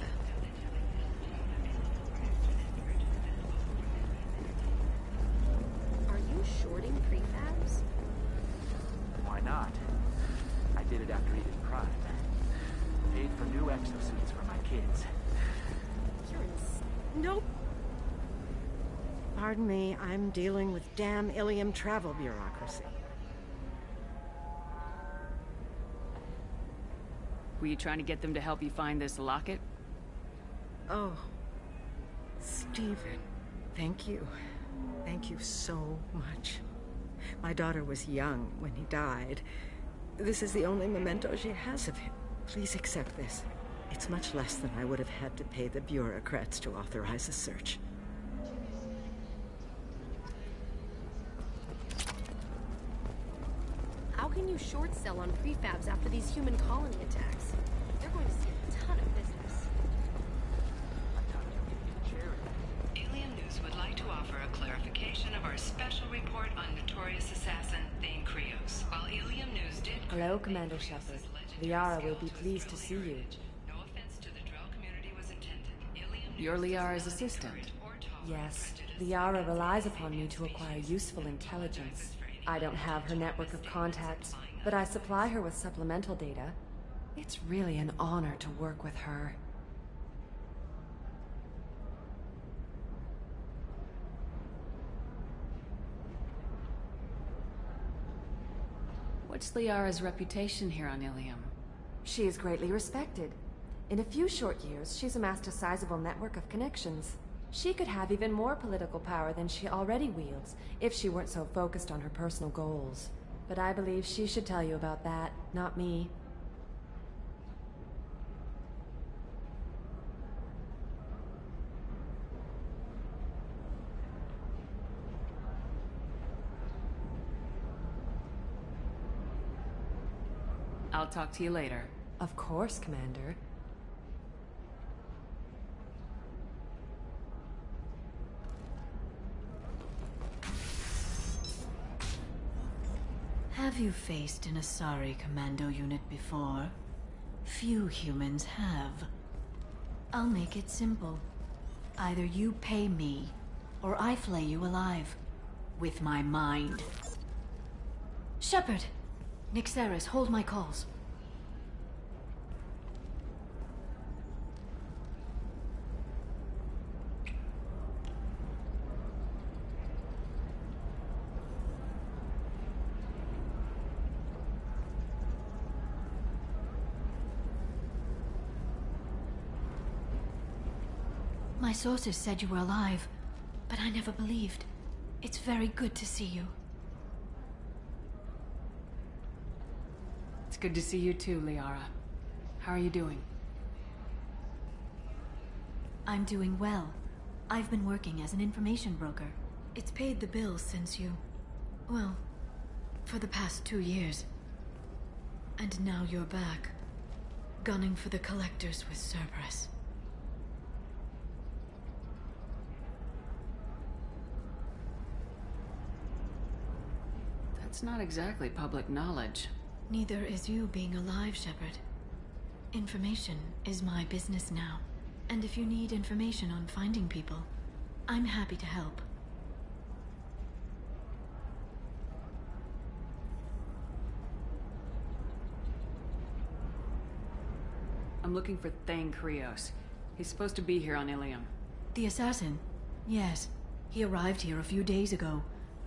Nope. Pardon me, I'm dealing with damn Ilium travel bureaucracy. Were you trying to get them to help you find this locket? Oh, Stephen, thank you. Thank you so much. My daughter was young when he died. This is the only memento she has of him. Please accept this. It's much less than I would have had to pay the bureaucrats to authorize a search. How can you short sell on prefabs after these human colony attacks? They're going to see a ton of business. Alien News would like to offer a clarification of our special report on notorious assassin Thane Krios. While Alien News did... Hello, Commander Shepard. Liara will be pleased to see you. No offense to the Drell community was intended. Alien You're Liara's assistant. Yes, Liara relies upon me to acquire useful intelligence. I don't have her network of contacts, but I supply her with supplemental data. It's really an honor to work with her. What's Liara's reputation here on Ilium? She is greatly respected. In a few short years, she's amassed a sizable network of connections. She could have even more political power than she already wields, if she weren't so focused on her personal goals. But I believe she should tell you about that, not me. I'll talk to you later. Of course, Commander. Have you faced an Asari commando unit before? Few humans have. I'll make it simple. Either you pay me, or I flay you alive. With my mind. Shepard! Nixeris, hold my calls. My sources said you were alive, but I never believed. It's very good to see you. It's good to see you too, Liara. How are you doing? I'm doing well. I've been working as an information broker. It's paid the bills since you... well, for the past 2 years. And now you're back, gunning for the collectors with Cerberus. That's not exactly public knowledge. Neither is you being alive, Shepard. Information is my business now. And if you need information on finding people, I'm happy to help. I'm looking for Thane Krios. He's supposed to be here on Ilium. The assassin? Yes. He arrived here a few days ago.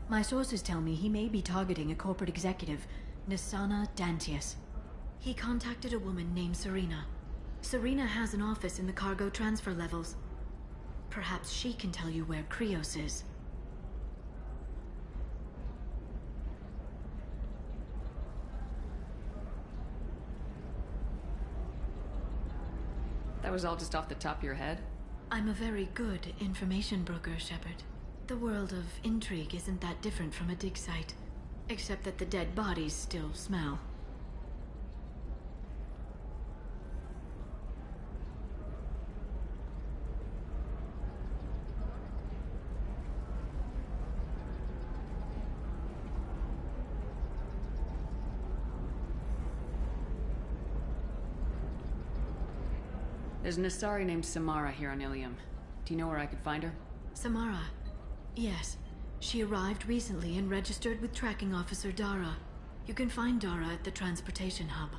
My sources tell me he may be targeting a corporate executive, Nisana Dantius. He contacted a woman named Serena. Serena has an office in the cargo transfer levels. Perhaps she can tell you where Krios is. That was all just off the top of your head? I'm a very good information broker, Shepard. The world of intrigue isn't that different from a dig site, except that the dead bodies still smell. There's an Asari named Samara here on Ilium. Do you know where I could find her? Samara? Yes. She arrived recently and registered with Tracking Officer Dara. You can find Dara at the transportation hub.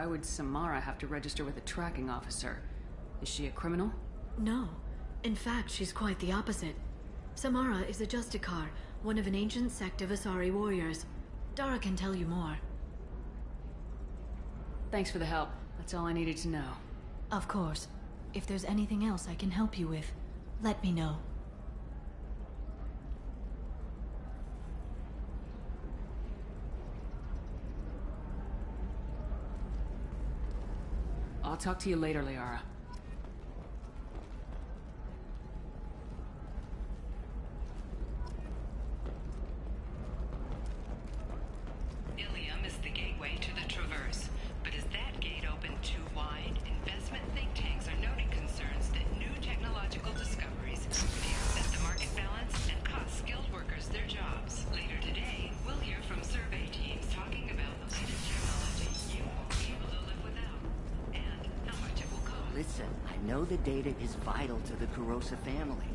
Why would Samara have to register with a tracking officer? Is she a criminal? No. In fact, she's quite the opposite. Samara is a Justicar, one of an ancient sect of Asari warriors. Dara can tell you more. Thanks for the help. That's all I needed to know. Of course. If there's anything else I can help you with, let me know. I'll talk to you later, Liara. Ilium is the gateway to the Traverse, but is that gate open too wide? Investment think tanks are noting concerns that new technological discoveries may upset the market balance and cost skilled workers their jobs. Later today, we'll hear from survey teams talking about the latest technology you won't be able to live without, and how much it will cost. Listen, I know the data is vital to the Kurosa family.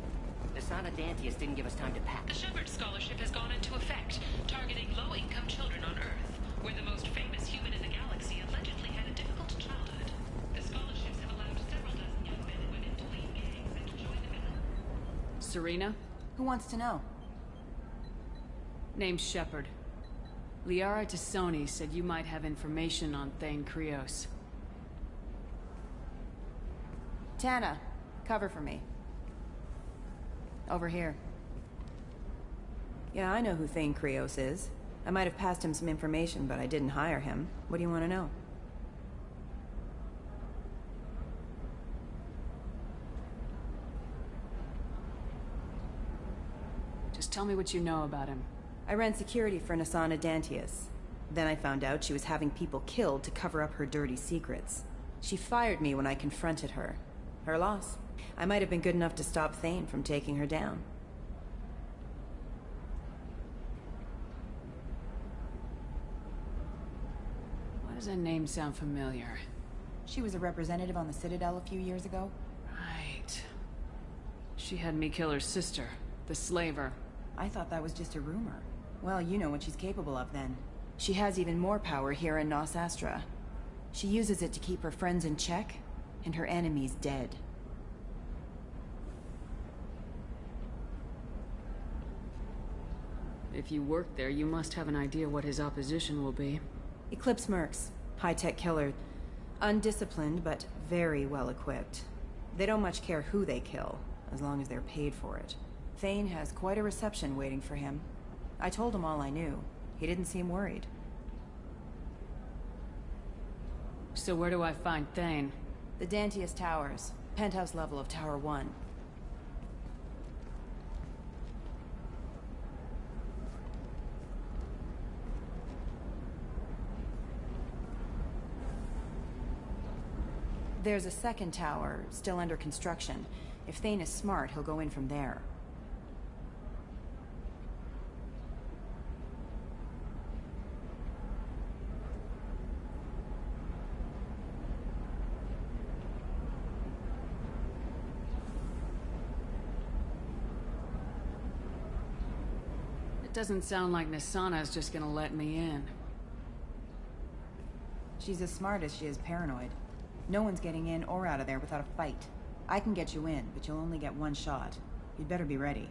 Asana Dantius didn't give us time to pack. The Shepard Scholarship has gone into effect, targeting low-income children on Earth, where the most famous human in the galaxy allegedly had a difficult childhood. The scholarships have allowed several dozen young men and women to leave gangs and to join the middle. Serena? Who wants to know? Name's Shepard. Liara Tassoni said you might have information on Thane Krios. Tana, cover for me. Over here. Yeah, I know who Thane Krios is. I might have passed him some information, but I didn't hire him. What do you want to know? Just tell me what you know about him. I ran security for Asana Dantius. Then I found out she was having people killed to cover up her dirty secrets. She fired me when I confronted her. Her loss. I might have been good enough to stop Thane from taking her down. Why does that name sound familiar? She was a representative on the Citadel a few years ago. Right. She had me kill her sister, the slaver. I thought that was just a rumor. Well, you know what she's capable of then. She has even more power here in Nos Astra. She uses it to keep her friends in check, and her enemies dead. If you work there, you must have an idea what his opposition will be. Eclipse Mercs. High-tech killer. Undisciplined, but very well-equipped. They don't much care who they kill, as long as they're paid for it. Thane has quite a reception waiting for him. I told him all I knew. He didn't seem worried. So where do I find Thane? The Dantius Towers. Penthouse level of Tower 1. There's a second tower, still under construction. If Thane is smart, he'll go in from there. It doesn't sound like Nisana's just gonna let me in. She's as smart as she is paranoid. No one's getting in or out of there without a fight. I can get you in, but you'll only get one shot. You'd better be ready.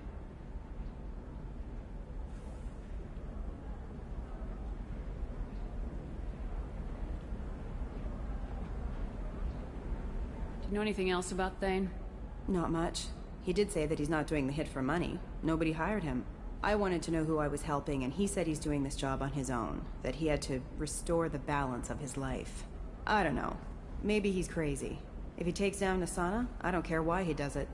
Do you know anything else about Thane? Not much. He did say that he's not doing the hit for money. Nobody hired him. I wanted to know who I was helping, and he said he's doing this job on his own. That he had to restore the balance of his life. I don't know. Maybe he's crazy. If he takes down Asana, I don't care why he does it.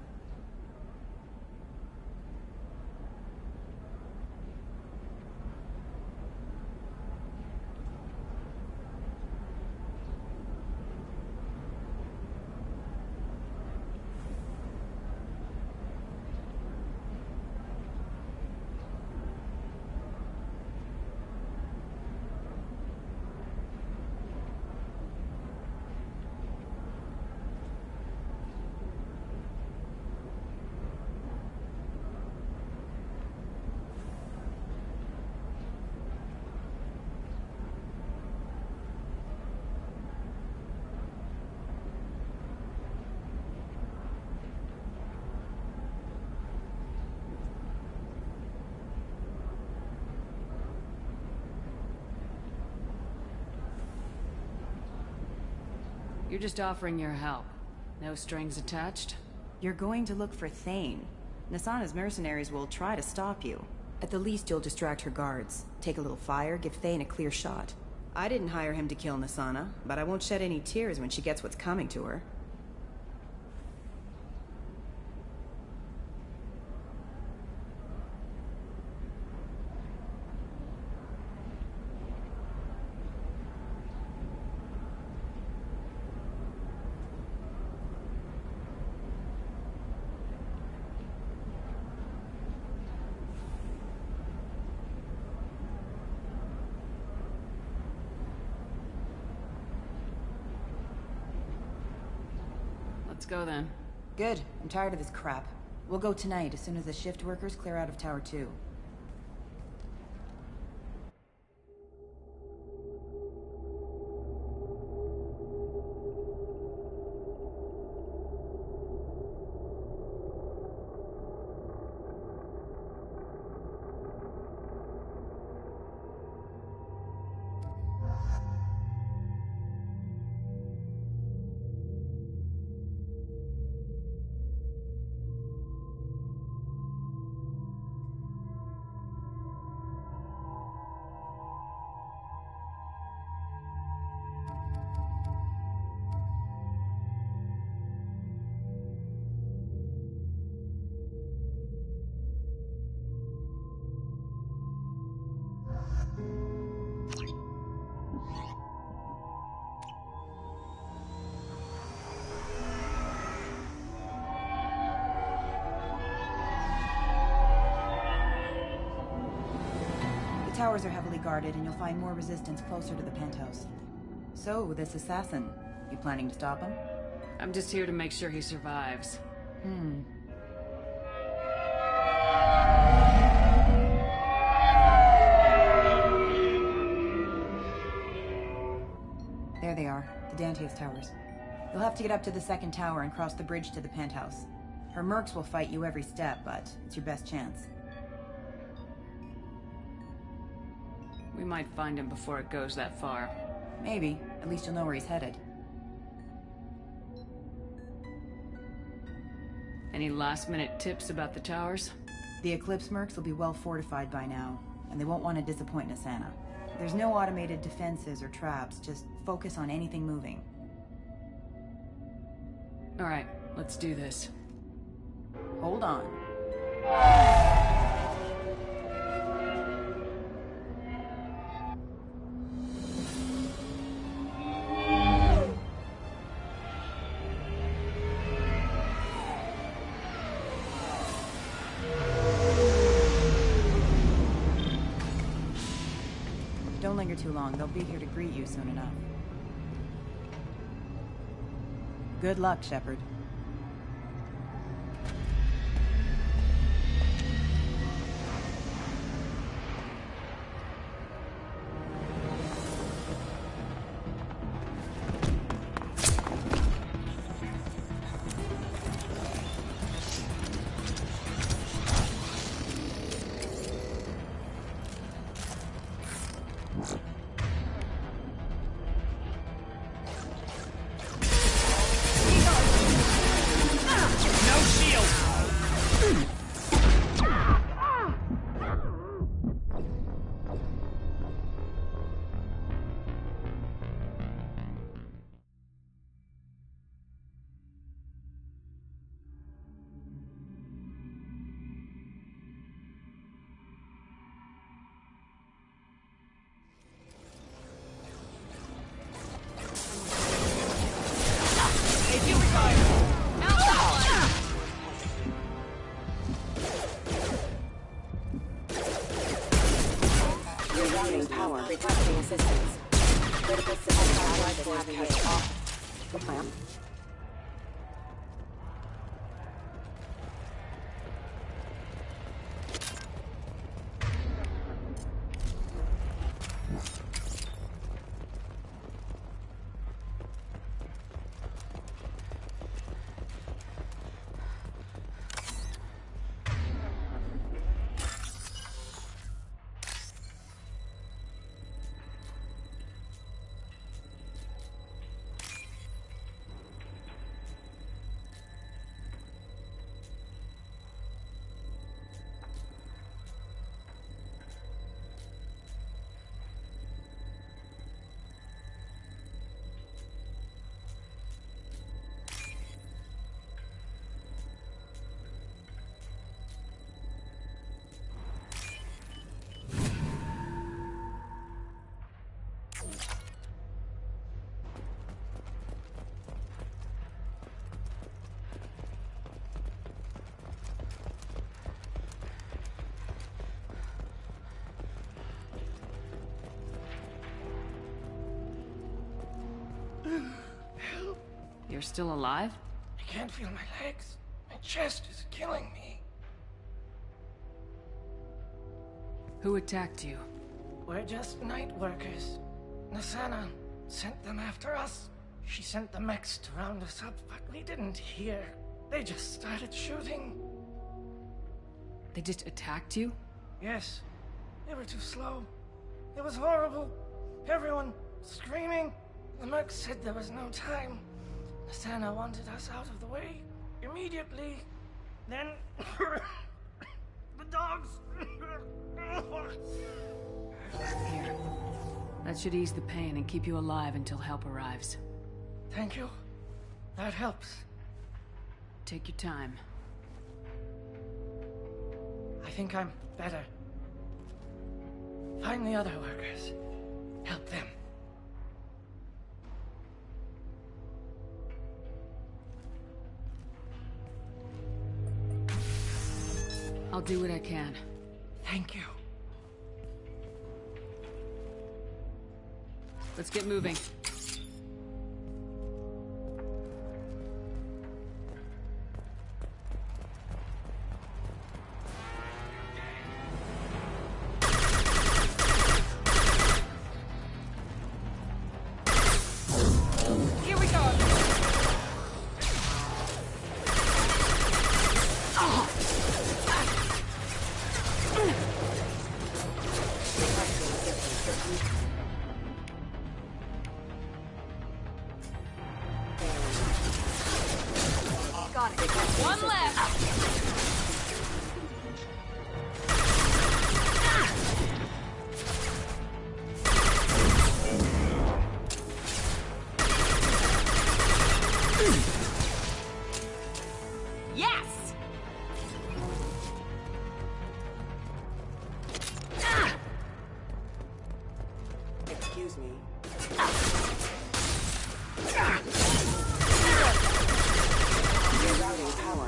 You're just offering your help. No strings attached? You're going to look for Thane. Nasana's mercenaries will try to stop you. At the least, you'll distract her guards. Take a little fire, give Thane a clear shot. I didn't hire him to kill Nasana, but I won't shed any tears when she gets what's coming to her. Let's go then. Good. I'm tired of this crap. We'll go tonight as soon as the shift workers clear out of Tower 2. The towers are heavily guarded, and you'll find more resistance closer to the penthouse. So, this assassin, you planning to stop him? I'm just here to make sure he survives. There they are, the Dantius towers. You'll have to get up to the second tower and cross the bridge to the penthouse. Her mercs will fight you every step, but it's your best chance. We might find him before it goes that far. Maybe. At least you'll know where he's headed. Any last-minute tips about the towers? The Eclipse mercs will be well fortified by now, and they won't want to disappoint Nasana. There's no automated defenses or traps, just focus on anything moving. Alright, let's do this. Hold on. Don't linger too long. They'll be here to greet you soon enough. Good luck, Shepard. Power, requesting assistance. Critical system power is activated. Off. Ma'am. Help. You're still alive? I can't feel my legs. My chest is killing me. Who attacked you? We're just night workers. Nasana sent them after us. She sent the mechs to round us up, but we didn't hear. They just started shooting. They just attacked you? Yes. They were too slow. It was horrible. Everyone screaming. The mechs said there was no time. Nasana wanted us out of the way immediately. Then the dogs. Here. That should ease the pain and keep you alive until help arrives. Thank you. That helps. Take your time. I think I'm better. Find the other workers. Help them. I'll do what I can. Thank you. Let's get moving. Here we go. Got it. One left. Yes! Excuse me. Rerouting power.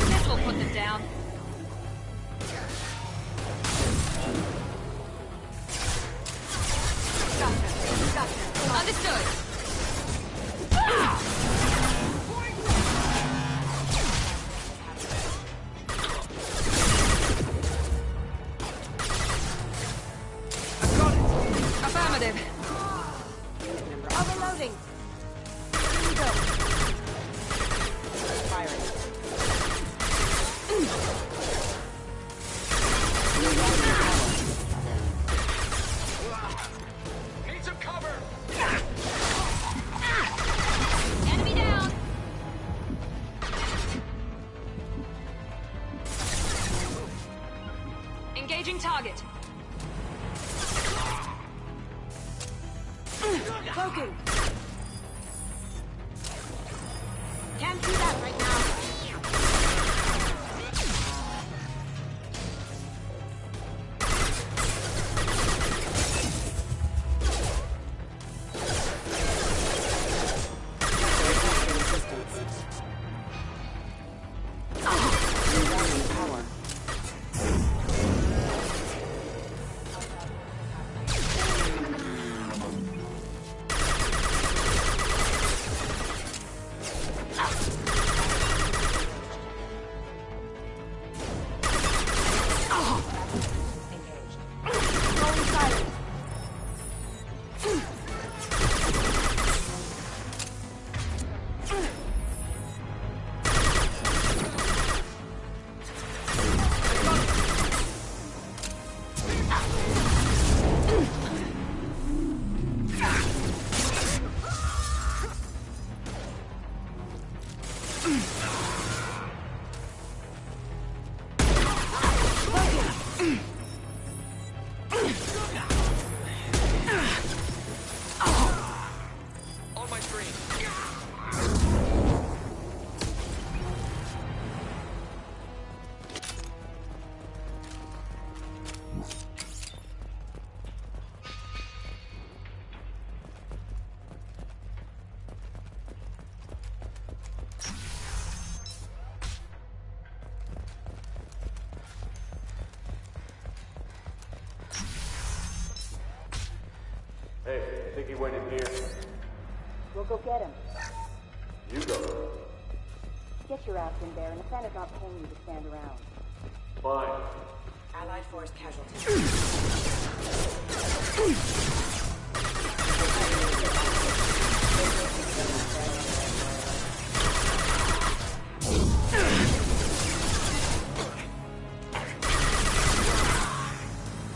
This will put them down. Gotcha. Understood. Affirmative. Overloading. Here we go. Firing. Need some cover! Enemy down. Engaging target. Cloaking. Can't do that right now. Rerouting power. went in here? We'll go get him. You go. Get your ass in there, and the Senate's not paying you to stand around. Fine. Allied force casualties.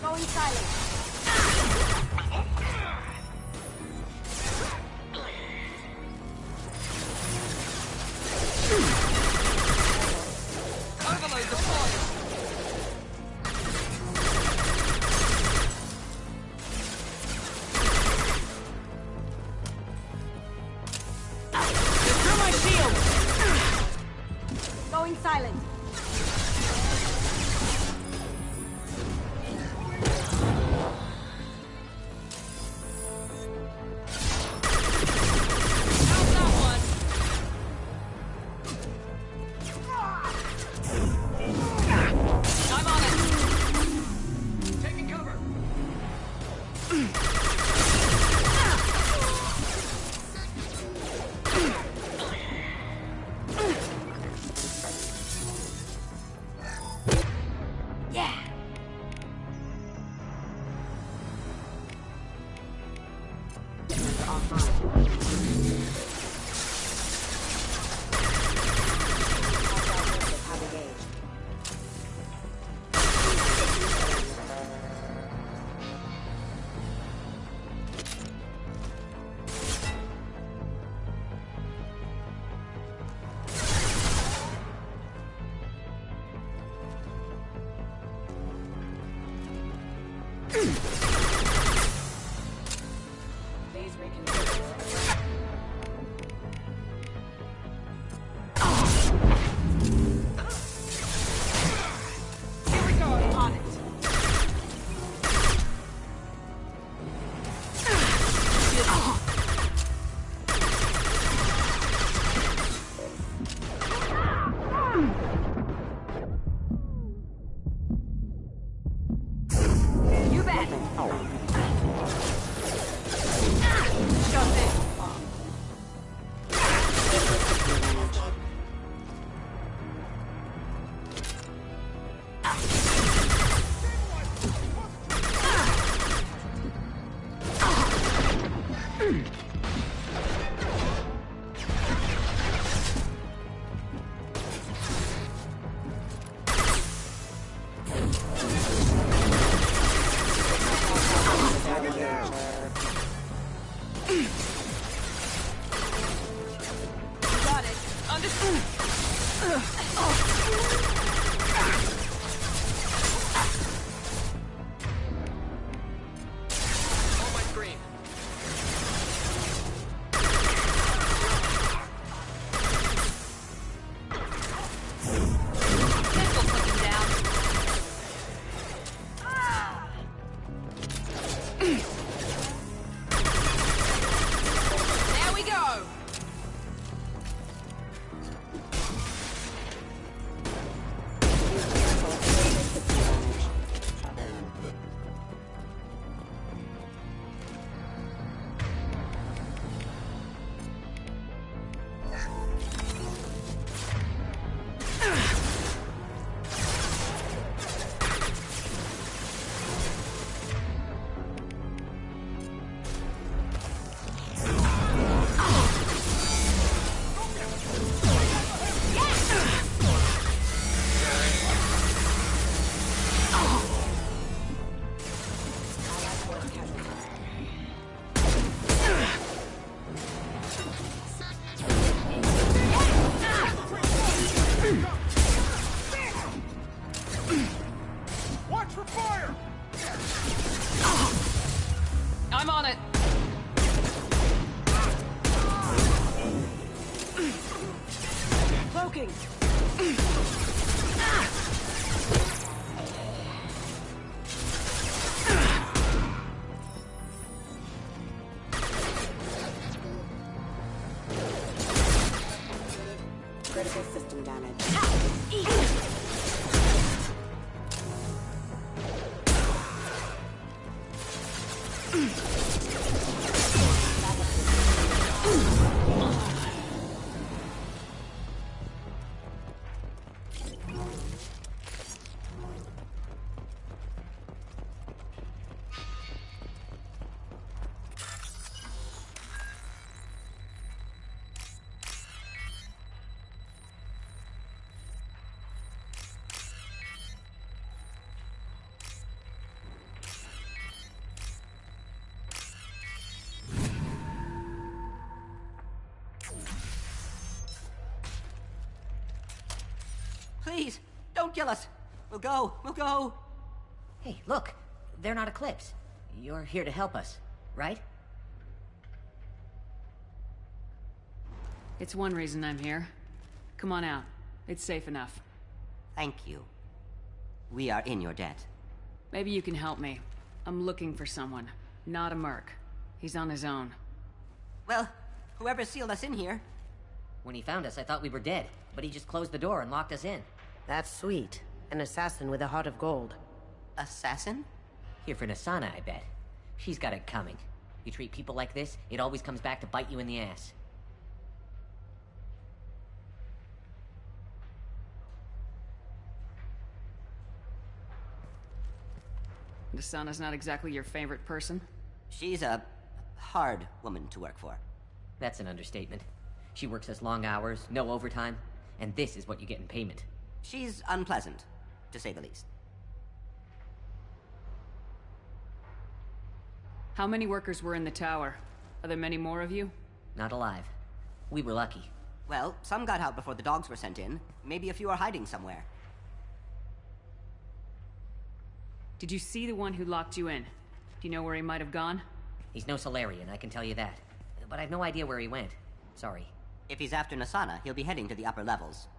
Going silent. Overload deployed. Through my shield. Going silent. I'm on it. Taking cover. Yeah. Please reconsider. Here we go. On it. You bet. Shove it. Got it. Understood. On my screen. Pistol put him down. There we go. Watch for fire! I'm on it. Cloaking. Critical system damage. Don't kill us! We'll go! We'll go! Hey, look! They're not Eclipse. You're here to help us, right? It's one reason I'm here. Come on out. It's safe enough. Thank you. We are in your debt. Maybe you can help me. I'm looking for someone. Not a merc. He's on his own. Well, whoever sealed us in here. When he found us, I thought we were dead, but he just closed the door and locked us in. That's sweet. An assassin with a heart of gold. Assassin? Here for Nassana, I bet. She's got it coming. You treat people like this, it always comes back to bite you in the ass. Nassana's not exactly your favorite person? She's a hard woman to work for. That's an understatement. She works us long hours, no overtime, and this is what you get in payment. She's unpleasant, to say the least. How many workers were in the tower? Are there many more of you? Not alive. We were lucky. Well, some got out before the dogs were sent in. Maybe a few are hiding somewhere. Did you see the one who locked you in? Do you know where he might have gone? He's no Solarian, I can tell you that. But I've no idea where he went. Sorry. If he's after Nassana, he'll be heading to the upper levels.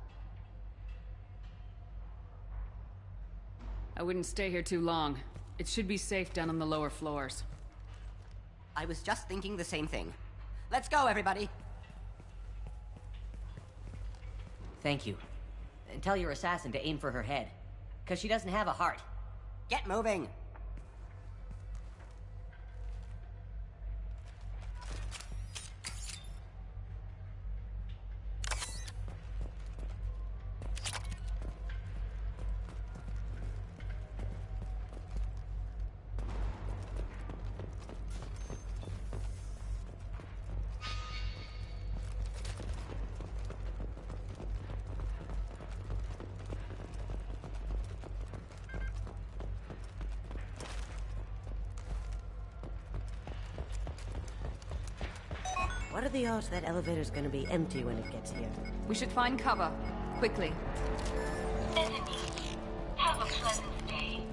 I wouldn't stay here too long. It should be safe down on the lower floors. I was just thinking the same thing. Let's go, everybody! Thank you. And tell your assassin to aim for her head. 'Cause she doesn't have a heart. Get moving! What are the odds that elevator's gonna be empty when it gets here? We should find cover. Quickly. Have a pleasant day.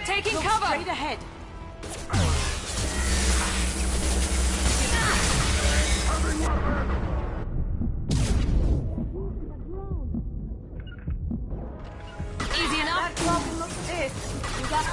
Taking Look cover! straight ahead. Easy enough. That problem looks this. You got...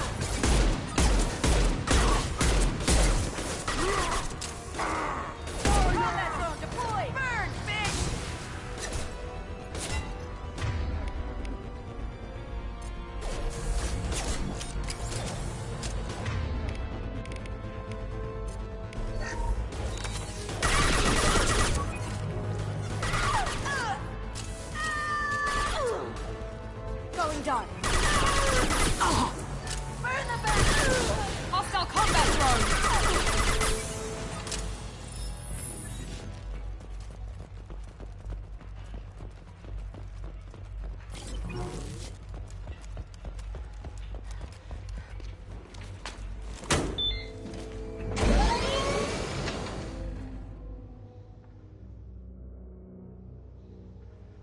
Going dark. Burn the back! Hostile combat drone!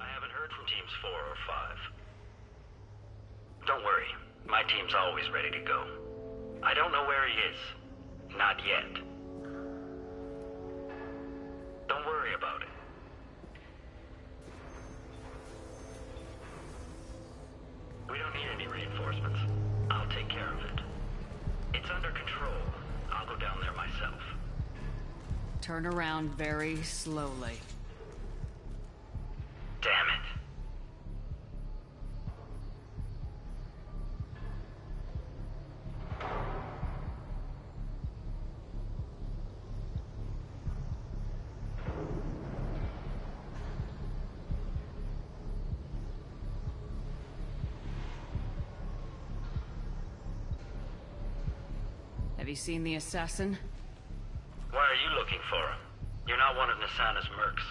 I haven't heard from teams 4 or 5. Don't worry, my team's always ready to go. I don't know where he is. Not yet. Don't worry about it. We don't need any reinforcements. I'll take care of it. It's under control. I'll go down there myself. Turn around very slowly. Damn it. Have you seen the assassin? Why are you looking for him? You're not one of Nassana's mercs.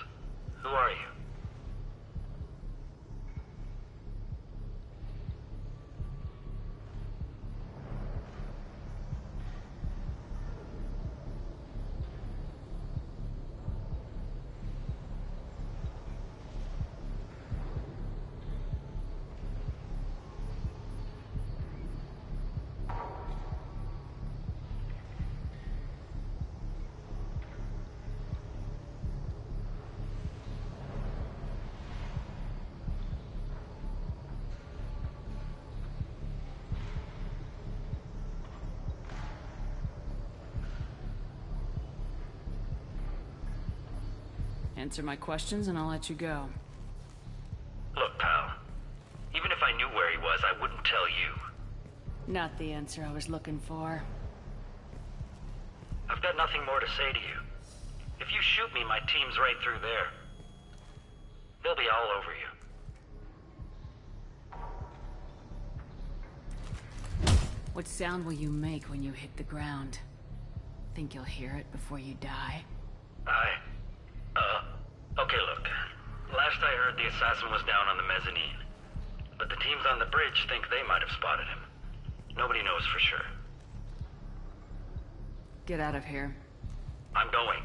Who are you? Answer my questions and I'll let you go. Look, pal. Even if I knew where he was, I wouldn't tell you. Not the answer I was looking for. I've got nothing more to say to you. If you shoot me, my team's right through there. They'll be all over you. What sound will you make when you hit the ground? Think you'll hear it before you die? Okay, look. Last I heard, the assassin was down on the mezzanine. But the teams on the bridge think they might have spotted him. Nobody knows for sure. Get out of here. I'm going.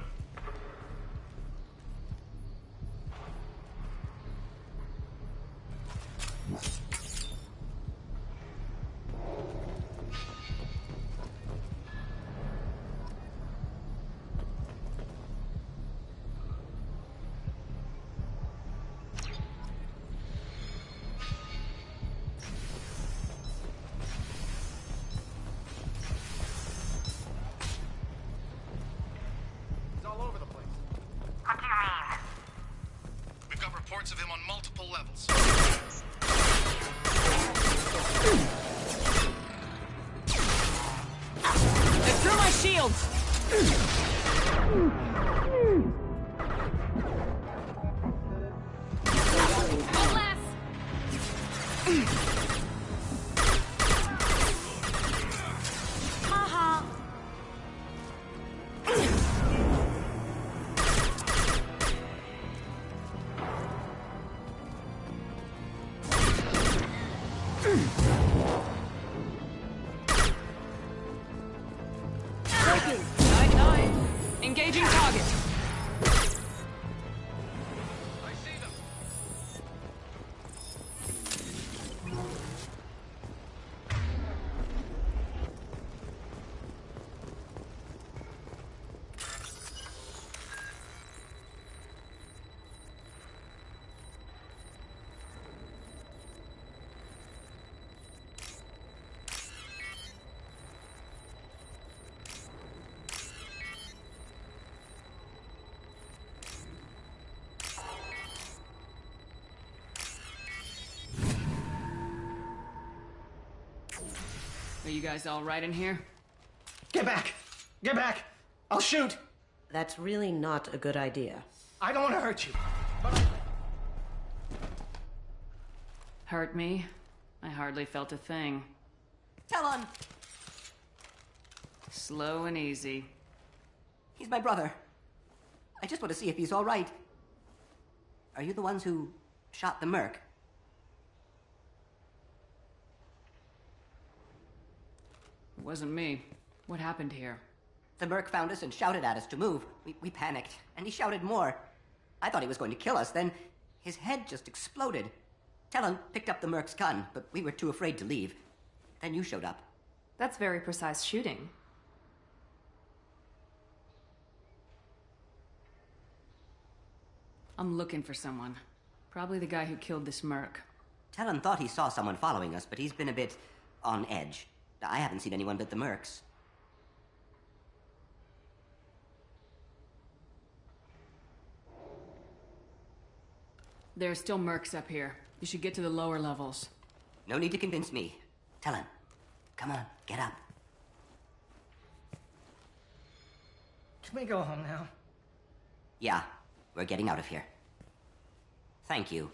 Of him on multiple levels. They threw my shields! Engaging target. I see them. Are you guys all right in here? Get back! Get back! I'll shoot! That's really not a good idea. I don't want to hurt you. Hurt me? I hardly felt a thing. Talon! Slow and easy. He's my brother. I just want to see if he's all right. Are you the ones who shot the merc? It wasn't me. What happened here? The merc found us and shouted at us to move. We panicked, and he shouted more. I thought he was going to kill us, then his head just exploded. Talon picked up the merc's gun, but we were too afraid to leave. Then you showed up. That's very precise shooting. I'm looking for someone. Probably the guy who killed this merc. Talon thought he saw someone following us, but he's been a bit on edge. I haven't seen anyone but the mercs. There are still mercs up here. You should get to the lower levels. No need to convince me. Talon, come on, get up. Can we go home now? Yeah, we're getting out of here. Thank you.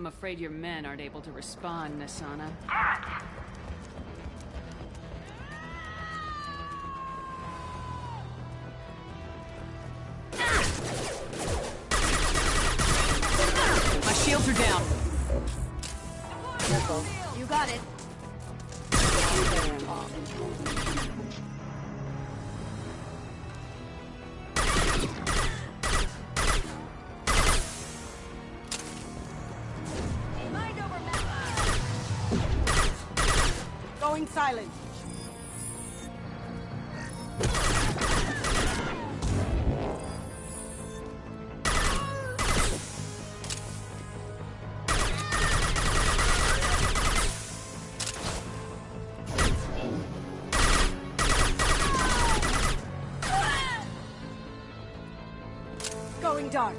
I'm afraid your men aren't able to respond, Nasana. My shields are down. Careful. You got it. Mind over matter. Going silent. Going dark.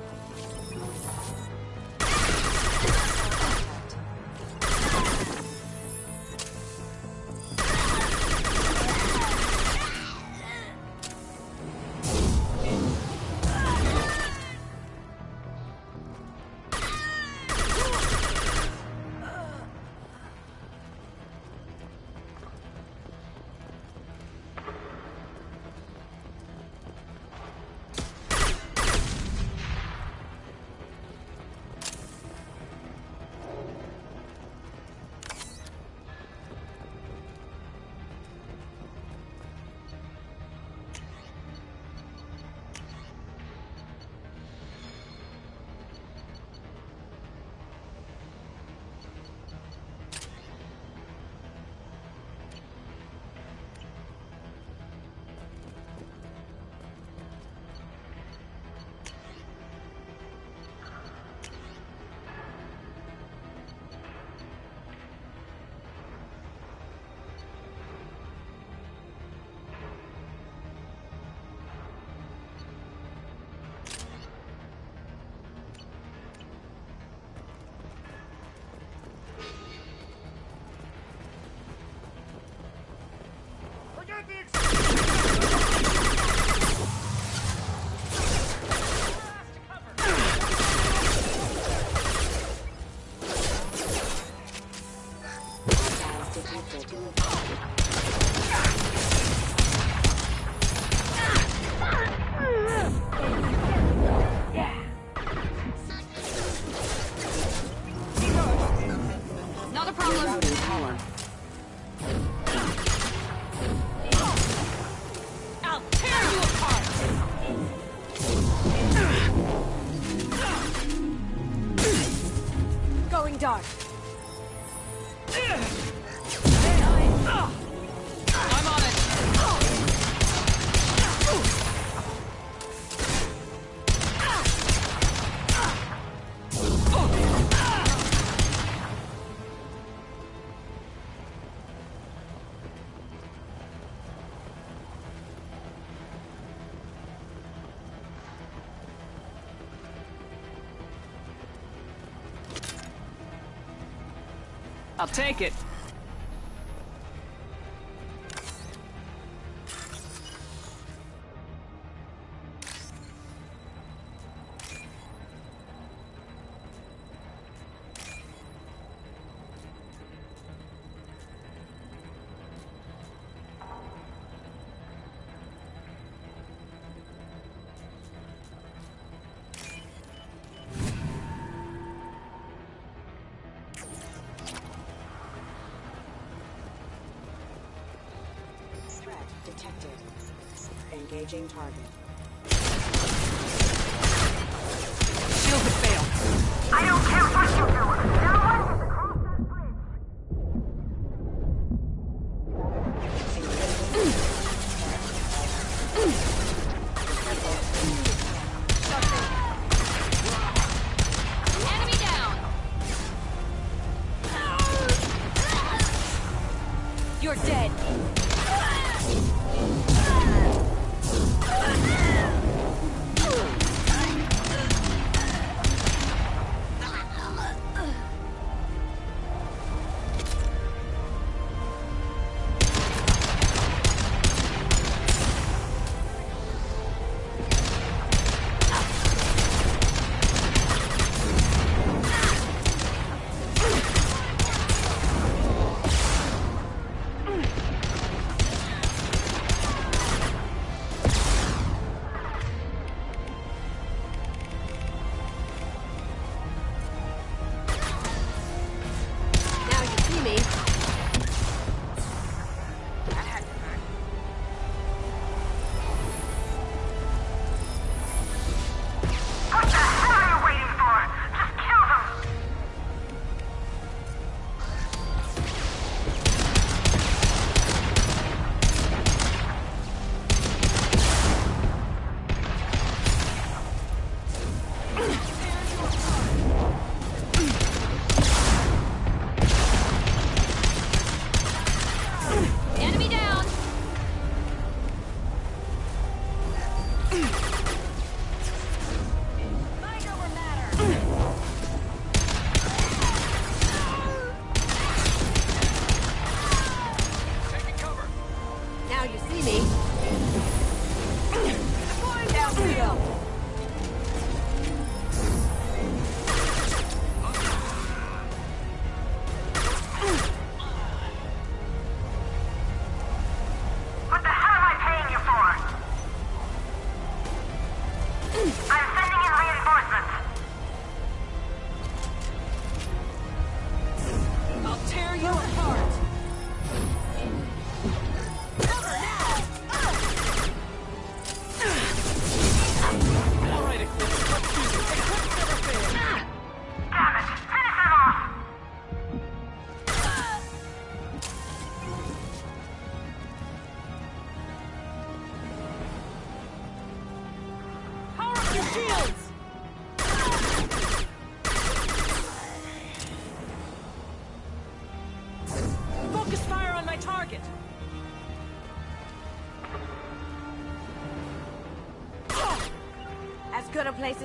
Not a problem. I'll tear you apart. Going dark. I'm on it. I'll take it. Detected. Engaging target. Shields have failed. I don't care what you do. There are ones across that bridge. Enemy down. You're dead.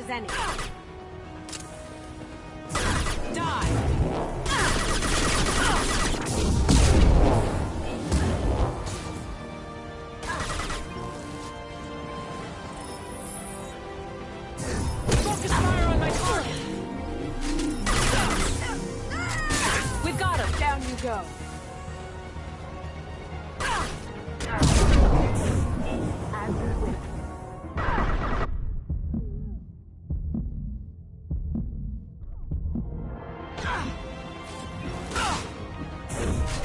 as any. Focus fire on my target! We've got him! Down you go.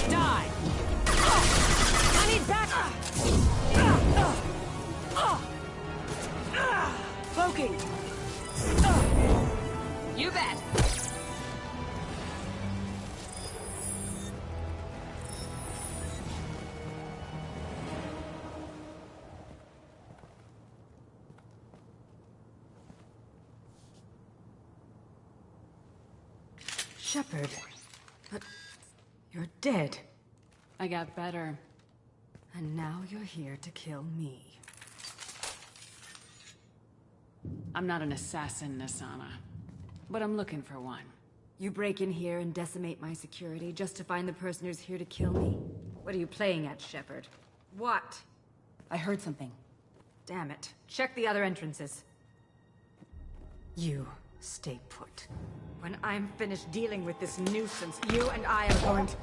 Die! I need backup! Cloaking! You bet! Shepard. But you're dead. I got better. And now you're here to kill me. I'm not an assassin, Nassana. But I'm looking for one. You break in here and decimate my security just to find the person who's here to kill me? What are you playing at, Shepard? What? I heard something. Damn it. Check the other entrances. You stay put. When I'm finished dealing with this nuisance, you and I are going to...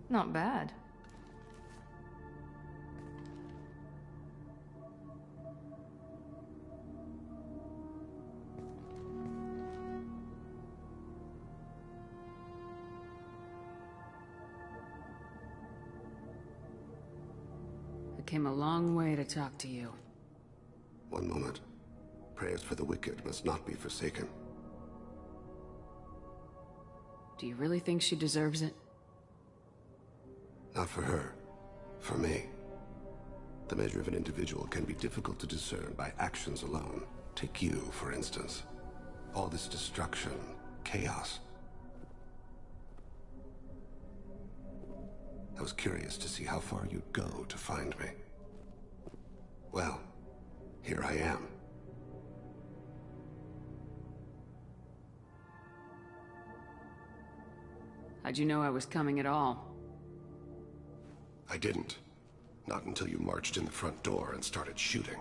Not bad. I came a long way to talk to you. One moment. Prayers for the wicked must not be forsaken. Do you really think she deserves it? Not for her. For me. The measure of an individual can be difficult to discern by actions alone. Take you, for instance. All this destruction, chaos. I was curious to see how far you'd go to find me. Well, here I am. How'd you know I was coming at all? I didn't. Not until you marched in the front door and started shooting.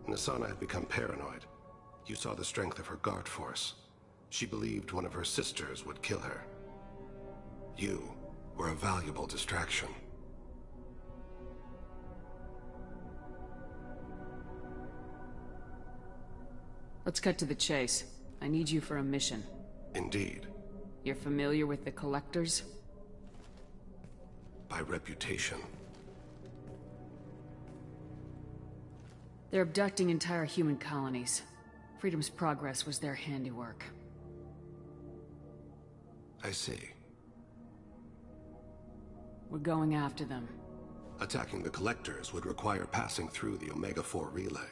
Nassana had become paranoid. You saw the strength of her guard force. She believed one of her sisters would kill her. You were a valuable distraction. Let's cut to the chase. I need you for a mission. Indeed. You're familiar with the Collectors? By reputation. They're abducting entire human colonies. Freedom's Progress was their handiwork. I see. We're going after them. Attacking the Collectors would require passing through the Omega-4 relay.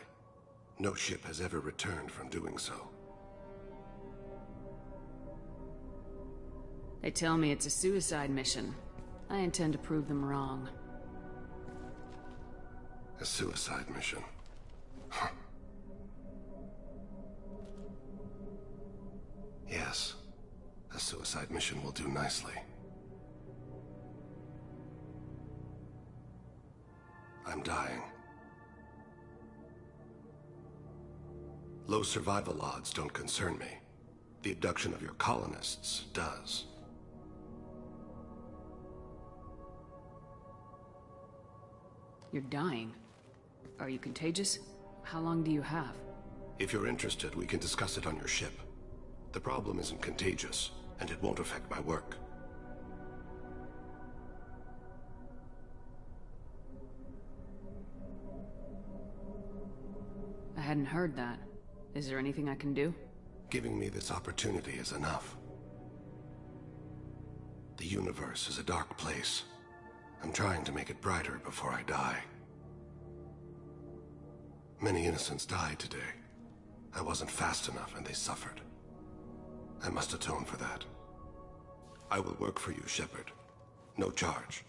No ship has ever returned from doing so. They tell me it's a suicide mission. I intend to prove them wrong. A suicide mission? Huh. Yes. A suicide mission will do nicely. I'm dying. Low survival odds don't concern me. The abduction of your colonists does. You're dying. Are you contagious? How long do you have? If you're interested, we can discuss it on your ship. The problem isn't contagious, and it won't affect my work. I hadn't heard that. Is there anything I can do? Giving me this opportunity is enough. The universe is a dark place. I'm trying to make it brighter before I die. Many innocents died today. I wasn't fast enough and they suffered. I must atone for that. I will work for you, Shepard. No charge.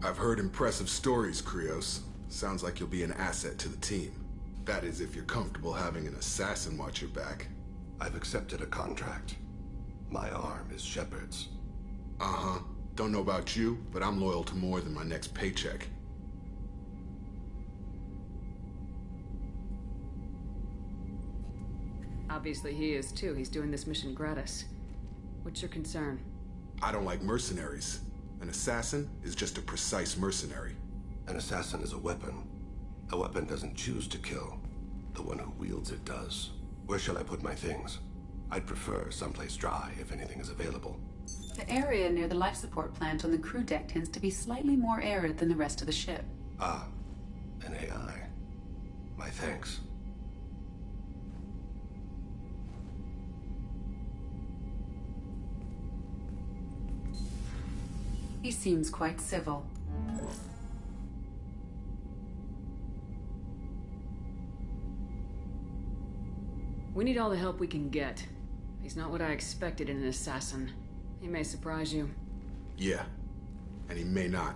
I've heard impressive stories, Krios. Sounds like you'll be an asset to the team. That is, if you're comfortable having an assassin watch your back. I've accepted a contract. My arm is Shepard's. Uh-huh. Don't know about you, but I'm loyal to more than my next paycheck. Obviously he is too. He's doing this mission gratis. What's your concern? I don't like mercenaries. An assassin is just a precise mercenary. An assassin is a weapon. A weapon doesn't choose to kill. The one who wields it does. Where shall I put my things? I'd prefer someplace dry if anything is available. The area near the life support plant on the crew deck tends to be slightly more arid than the rest of the ship. Ah, an AI. My thanks. He seems quite civil. We need all the help we can get. He's not what I expected in an assassin. He may surprise you. Yeah, and he may not.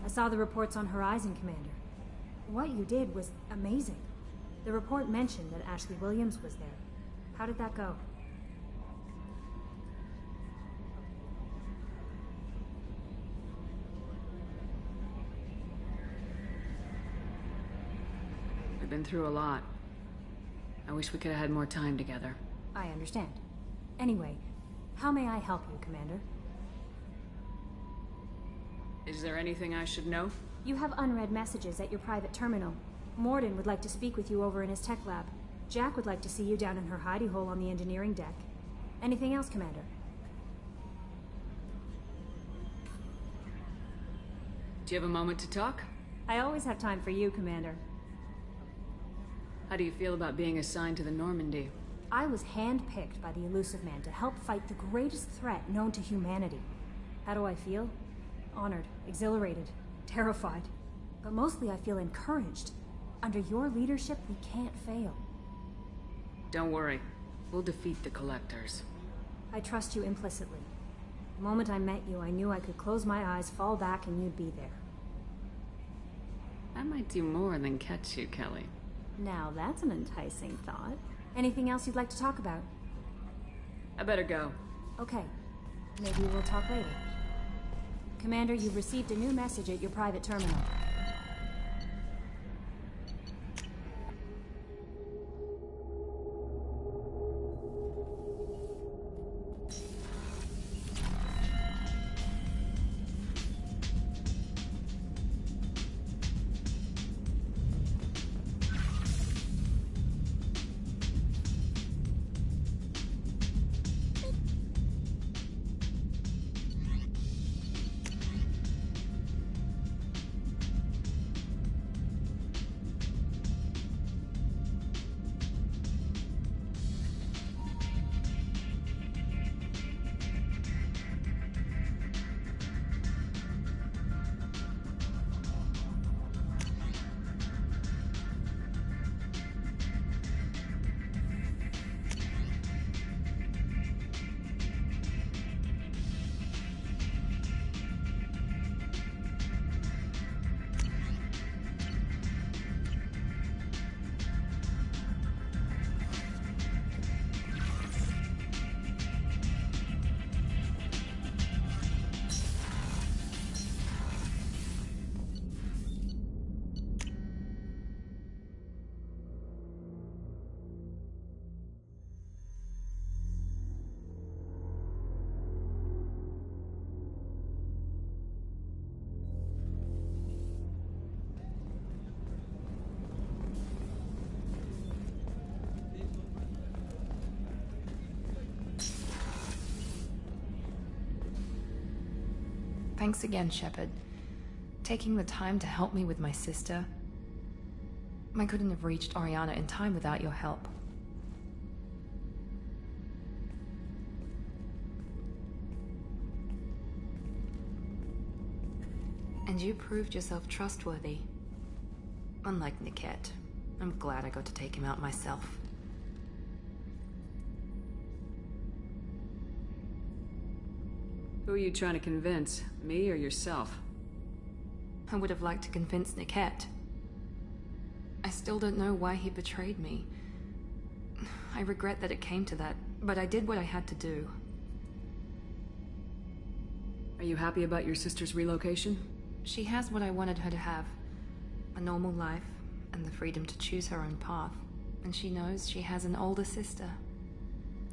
I saw the reports on Horizon, Commander. What you did was amazing. The report mentioned that Ashley Williams was there. How did that go? We've been through a lot. I wish we could have had more time together. I understand. Anyway, how may I help you, Commander? Is there anything I should know? You have unread messages at your private terminal. Morden would like to speak with you over in his tech lab. Jack would like to see you down in her hidey hole on the engineering deck. Anything else, Commander? Do you have a moment to talk? I always have time for you, Commander. How do you feel about being assigned to the Normandy? I was handpicked by the Elusive Man to help fight the greatest threat known to humanity. How do I feel? Honored, exhilarated, terrified. But mostly I feel encouraged. Under your leadership, we can't fail. Don't worry. We'll defeat the Collectors. I trust you implicitly. The moment I met you, I knew I could close my eyes, fall back, and you'd be there. I might do more than catch you, Kelly. Now that's an enticing thought. Anything else you'd like to talk about? I better go. Okay. Maybe we'll talk later. Commander, you've received a new message at your private terminal. Thanks again, Shepard. Taking the time to help me with my sister. I couldn't have reached Oriana in time without your help. And you proved yourself trustworthy. Unlike Niket, I'm glad I got to take him out myself. Who are you trying to convince? Me or yourself? I would have liked to convince Niket. I still don't know why he betrayed me. I regret that it came to that, but I did what I had to do. Are you happy about your sister's relocation? She has what I wanted her to have. A normal life, and the freedom to choose her own path. And she knows she has an older sister.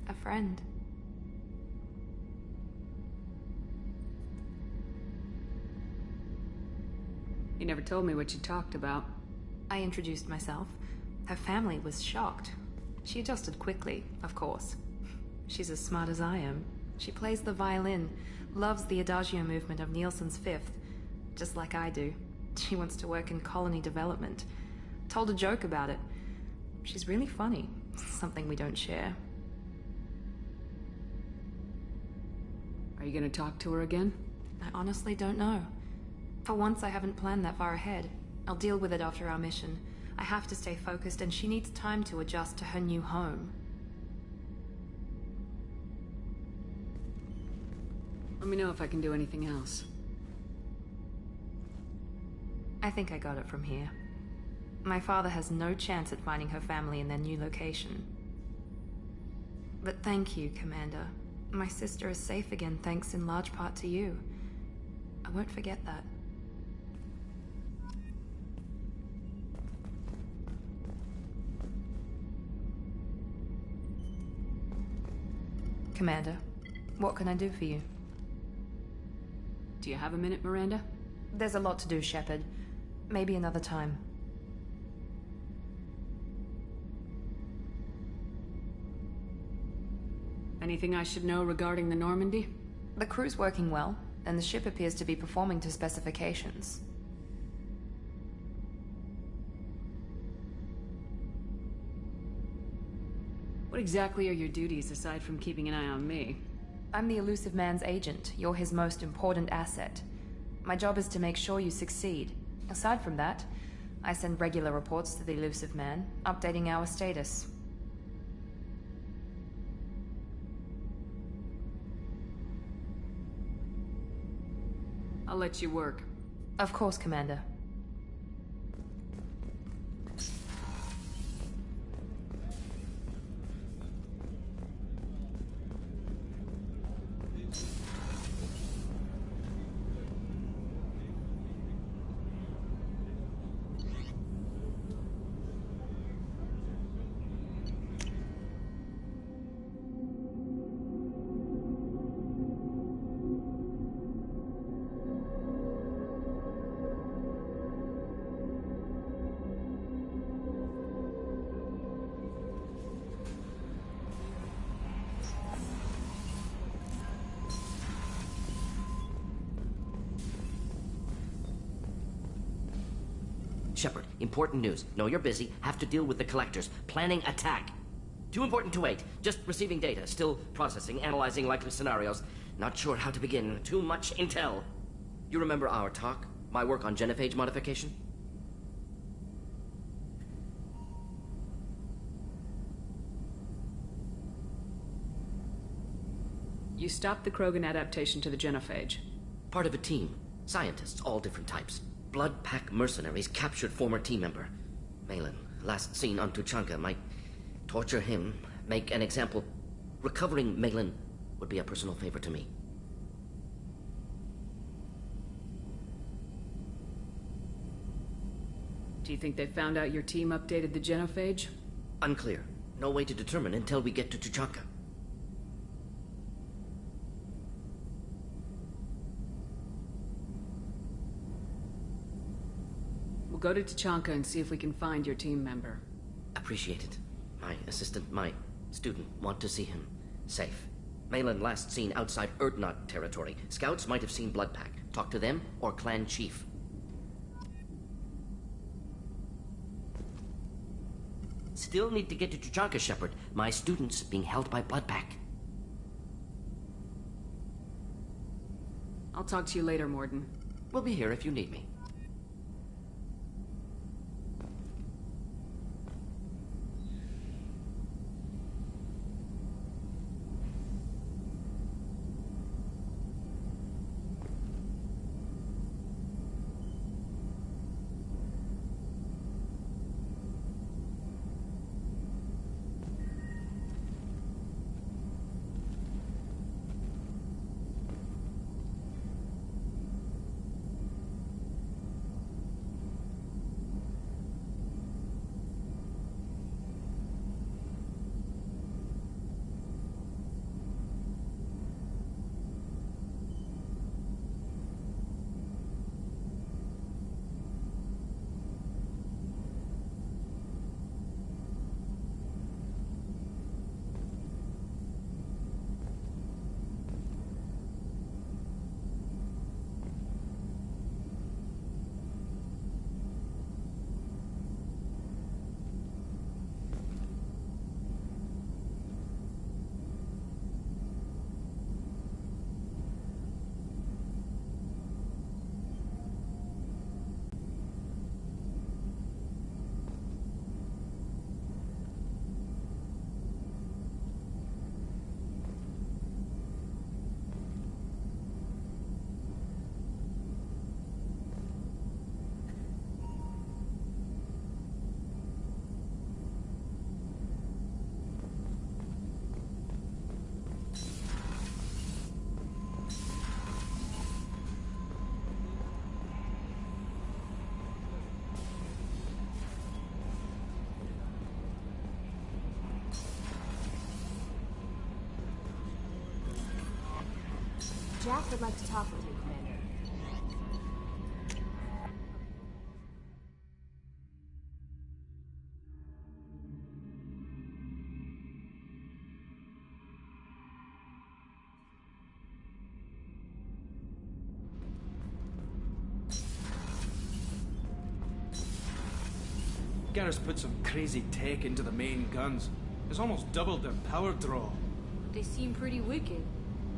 A friend. You never told me what you talked about. I introduced myself. Her family was shocked. She adjusted quickly, of course. She's as smart as I am. She plays the violin, loves the Adagio movement of Nielsen's Fifth, just like I do. She wants to work in colony development. Told a joke about it. She's really funny, something we don't share. Are you gonna talk to her again? I honestly don't know. For once, I haven't planned that far ahead. I'll deal with it after our mission. I have to stay focused, and she needs time to adjust to her new home. Let me know if I can do anything else. I think I got it from here. My father has no chance at finding her family in their new location. But thank you, Commander. My sister is safe again thanks in large part to you. I won't forget that. Commander, what can I do for you? Do you have a minute, Miranda? There's a lot to do, Shepard. Maybe another time. Anything I should know regarding the Normandy? The crew's working well, and the ship appears to be performing to specifications. What exactly are your duties aside from keeping an eye on me? I'm the Elusive Man's agent. You're his most important asset. My job is to make sure you succeed. Aside from that, I send regular reports to the Elusive Man, updating our status. I'll let you work. Of course, Commander. Shepard, important news. Know you're busy. Have to deal with the collectors. Planning attack. Too important to wait. Just receiving data. Still processing, analyzing likely scenarios. Not sure how to begin. Too much intel. You remember our talk? My work on genophage modification? You stopped the Krogan adaptation to the genophage. Part of a team. Scientists, all different types. Blood Pack mercenaries captured former team member. Malin, last seen on Tuchanka, might torture him, make an example. Recovering Malin would be a personal favor to me. Do you think they found out your team updated the genophage? Unclear. No way to determine until we get to Tuchanka. We'll go to Tuchanka and see if we can find your team member. Appreciate it. My assistant, my student, want to see him safe. Malin last seen outside Erdnot territory. Scouts might have seen Bloodpack. Talk to them or clan chief. Still need to get to Tuchanka, Shepard. My student's being held by Bloodpack. I'll talk to you later, Morden. We'll be here if you need me. Jack would like to talk with you, Commander. Garrus put some crazy tech into the main guns. It's almost doubled their power draw. They seem pretty wicked.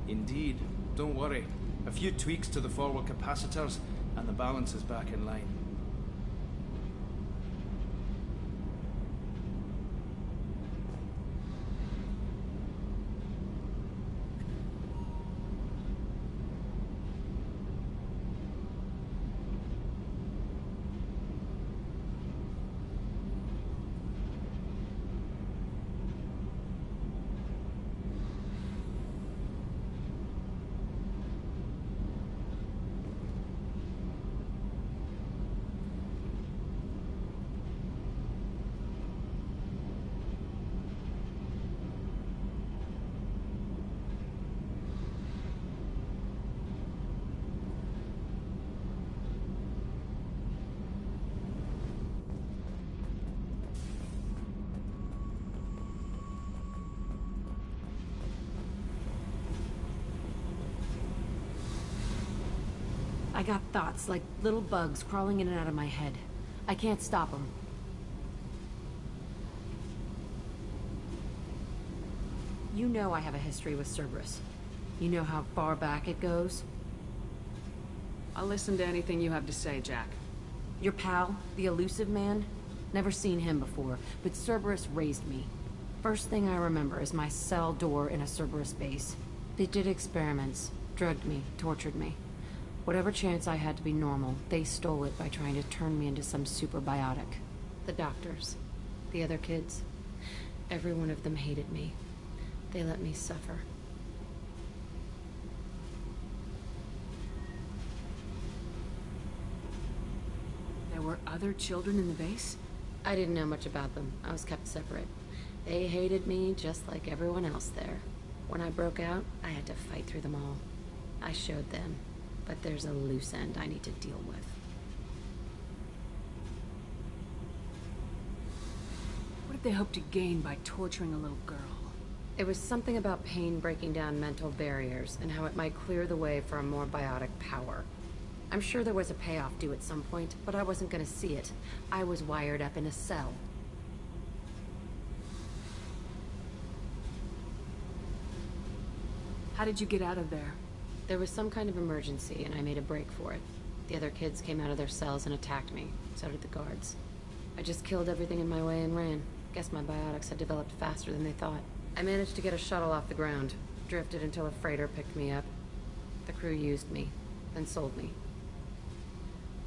Indeed. Don't worry. A few tweaks to the forward capacitors, and the balance is back in line. I got thoughts like little bugs crawling in and out of my head. I can't stop them. You know I have a history with Cerberus. You know how far back it goes? I'll listen to anything you have to say, Jack. Your pal, the elusive man? Never seen him before, but Cerberus raised me. First thing I remember is my cell door in a Cerberus base. They did experiments, drugged me, tortured me. Whatever chance I had to be normal, they stole it by trying to turn me into some superbiotic. The doctors, the other kids, every one of them hated me. They let me suffer. There were other children in the base? I didn't know much about them. I was kept separate. They hated me just like everyone else there. When I broke out, I had to fight through them all. I showed them. But there's a loose end I need to deal with. What did they hope to gain by torturing a little girl? It was something about pain breaking down mental barriers and how it might clear the way for a more biotic power. I'm sure there was a payoff due at some point, but I wasn't gonna see it. I was wired up in a cell. How did you get out of there? There was some kind of emergency, and I made a break for it. The other kids came out of their cells and attacked me. So did the guards. I just killed everything in my way and ran. Guess my biotics had developed faster than they thought. I managed to get a shuttle off the ground. Drifted until a freighter picked me up. The crew used me, then sold me.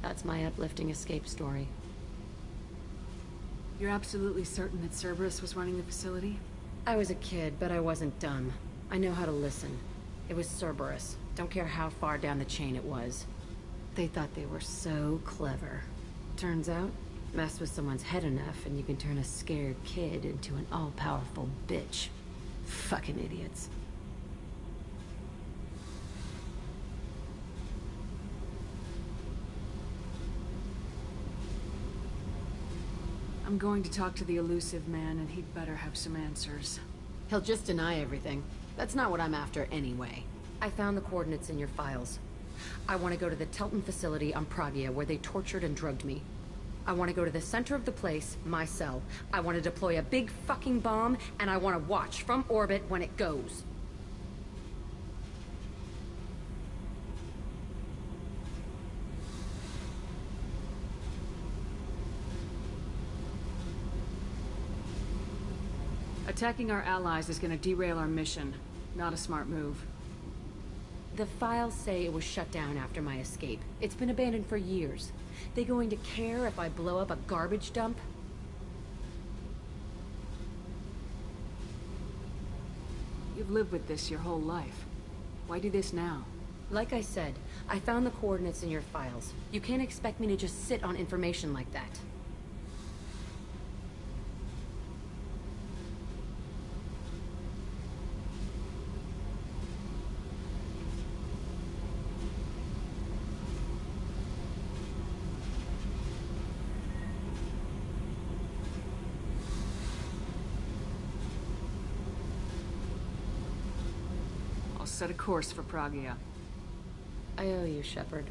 That's my uplifting escape story. You're absolutely certain that Cerberus was running the facility? I was a kid, but I wasn't dumb. I know how to listen. It was Cerberus. Don't care how far down the chain it was. They thought they were so clever. Turns out, mess with someone's head enough and you can turn a scared kid into an all-powerful bitch. Fucking idiots. I'm going to talk to the elusive man, and he'd better have some answers. He'll just deny everything. That's not what I'm after anyway. I found the coordinates in your files. I want to go to the Telton facility on Pragia where they tortured and drugged me. I want to go to the center of the place, my cell. I want to deploy a big fucking bomb, and I want to watch from orbit when it goes. Attacking our allies is gonna derail our mission. Not a smart move. The files say it was shut down after my escape. It's been abandoned for years. They going to care if I blow up a garbage dump? You've lived with this your whole life. Why do this now? Like I said, I found the coordinates in your files. You can't expect me to just sit on information like that. Set a course for Pragia. I owe you, Shepard.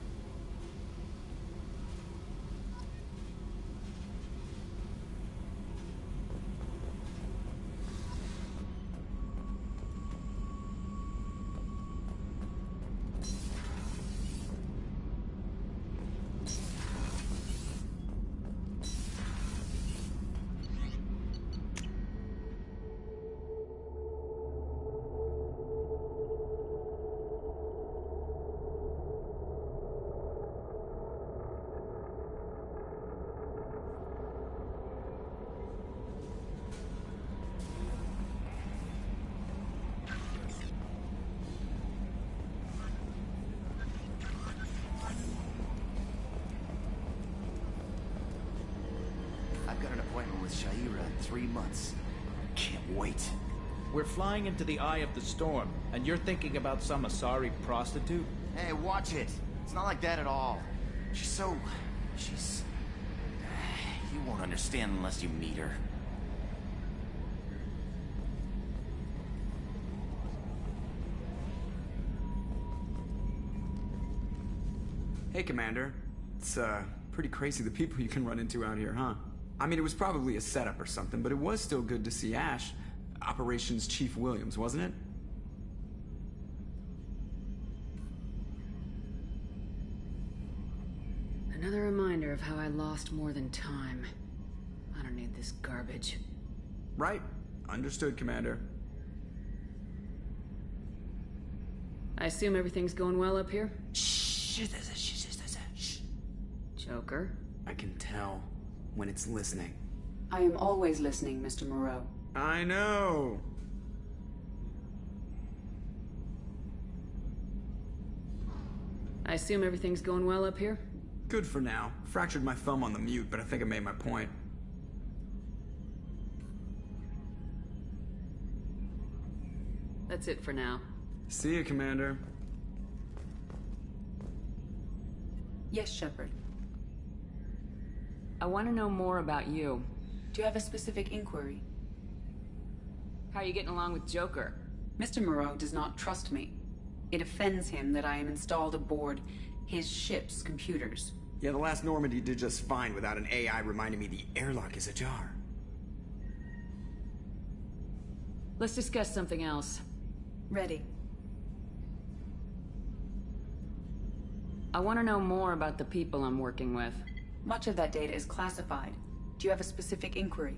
With Shaira in 3 months. Can't wait. We're flying into the eye of the storm, and you're thinking about some Asari prostitute? Hey, watch it. It's not like that at all. She's... You won't understand unless you meet her. Hey, Commander. It's, pretty crazy the people you can run into out here, huh? I mean, it was probably a setup or something, but it was still good to see Ash. Operations Chief Williams, wasn't it? Another reminder of how I lost more than time. I don't need this garbage. Right. Understood, Commander. I assume everything's going well up here? Shh. Joker? I can tell when it's listening. I am always listening, Mr. Moreau. I know! I assume everything's going well up here? Good for now. Fractured my thumb on the mute, but I think I made my point. That's it for now. See you, Commander. Yes, Shepard. I want to know more about you. Do you have a specific inquiry? How are you getting along with Joker? Mr. Moreau does not trust me. It offends him that I am installed aboard his ship's computers. Yeah, the last Normandy did just fine without an AI reminding me the airlock is ajar. Let's discuss something else. Ready. I want to know more about the people I'm working with. Much of that data is classified. Do you have a specific inquiry?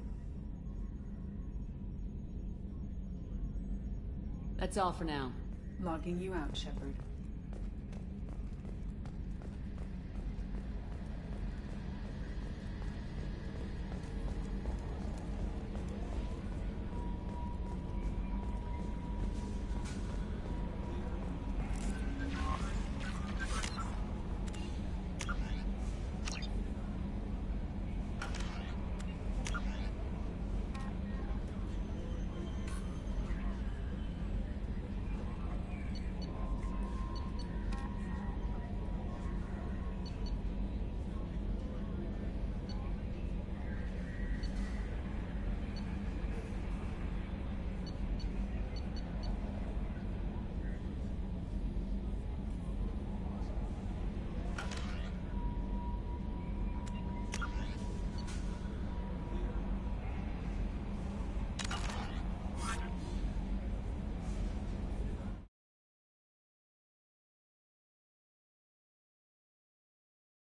That's all for now. Logging you out, Shepard.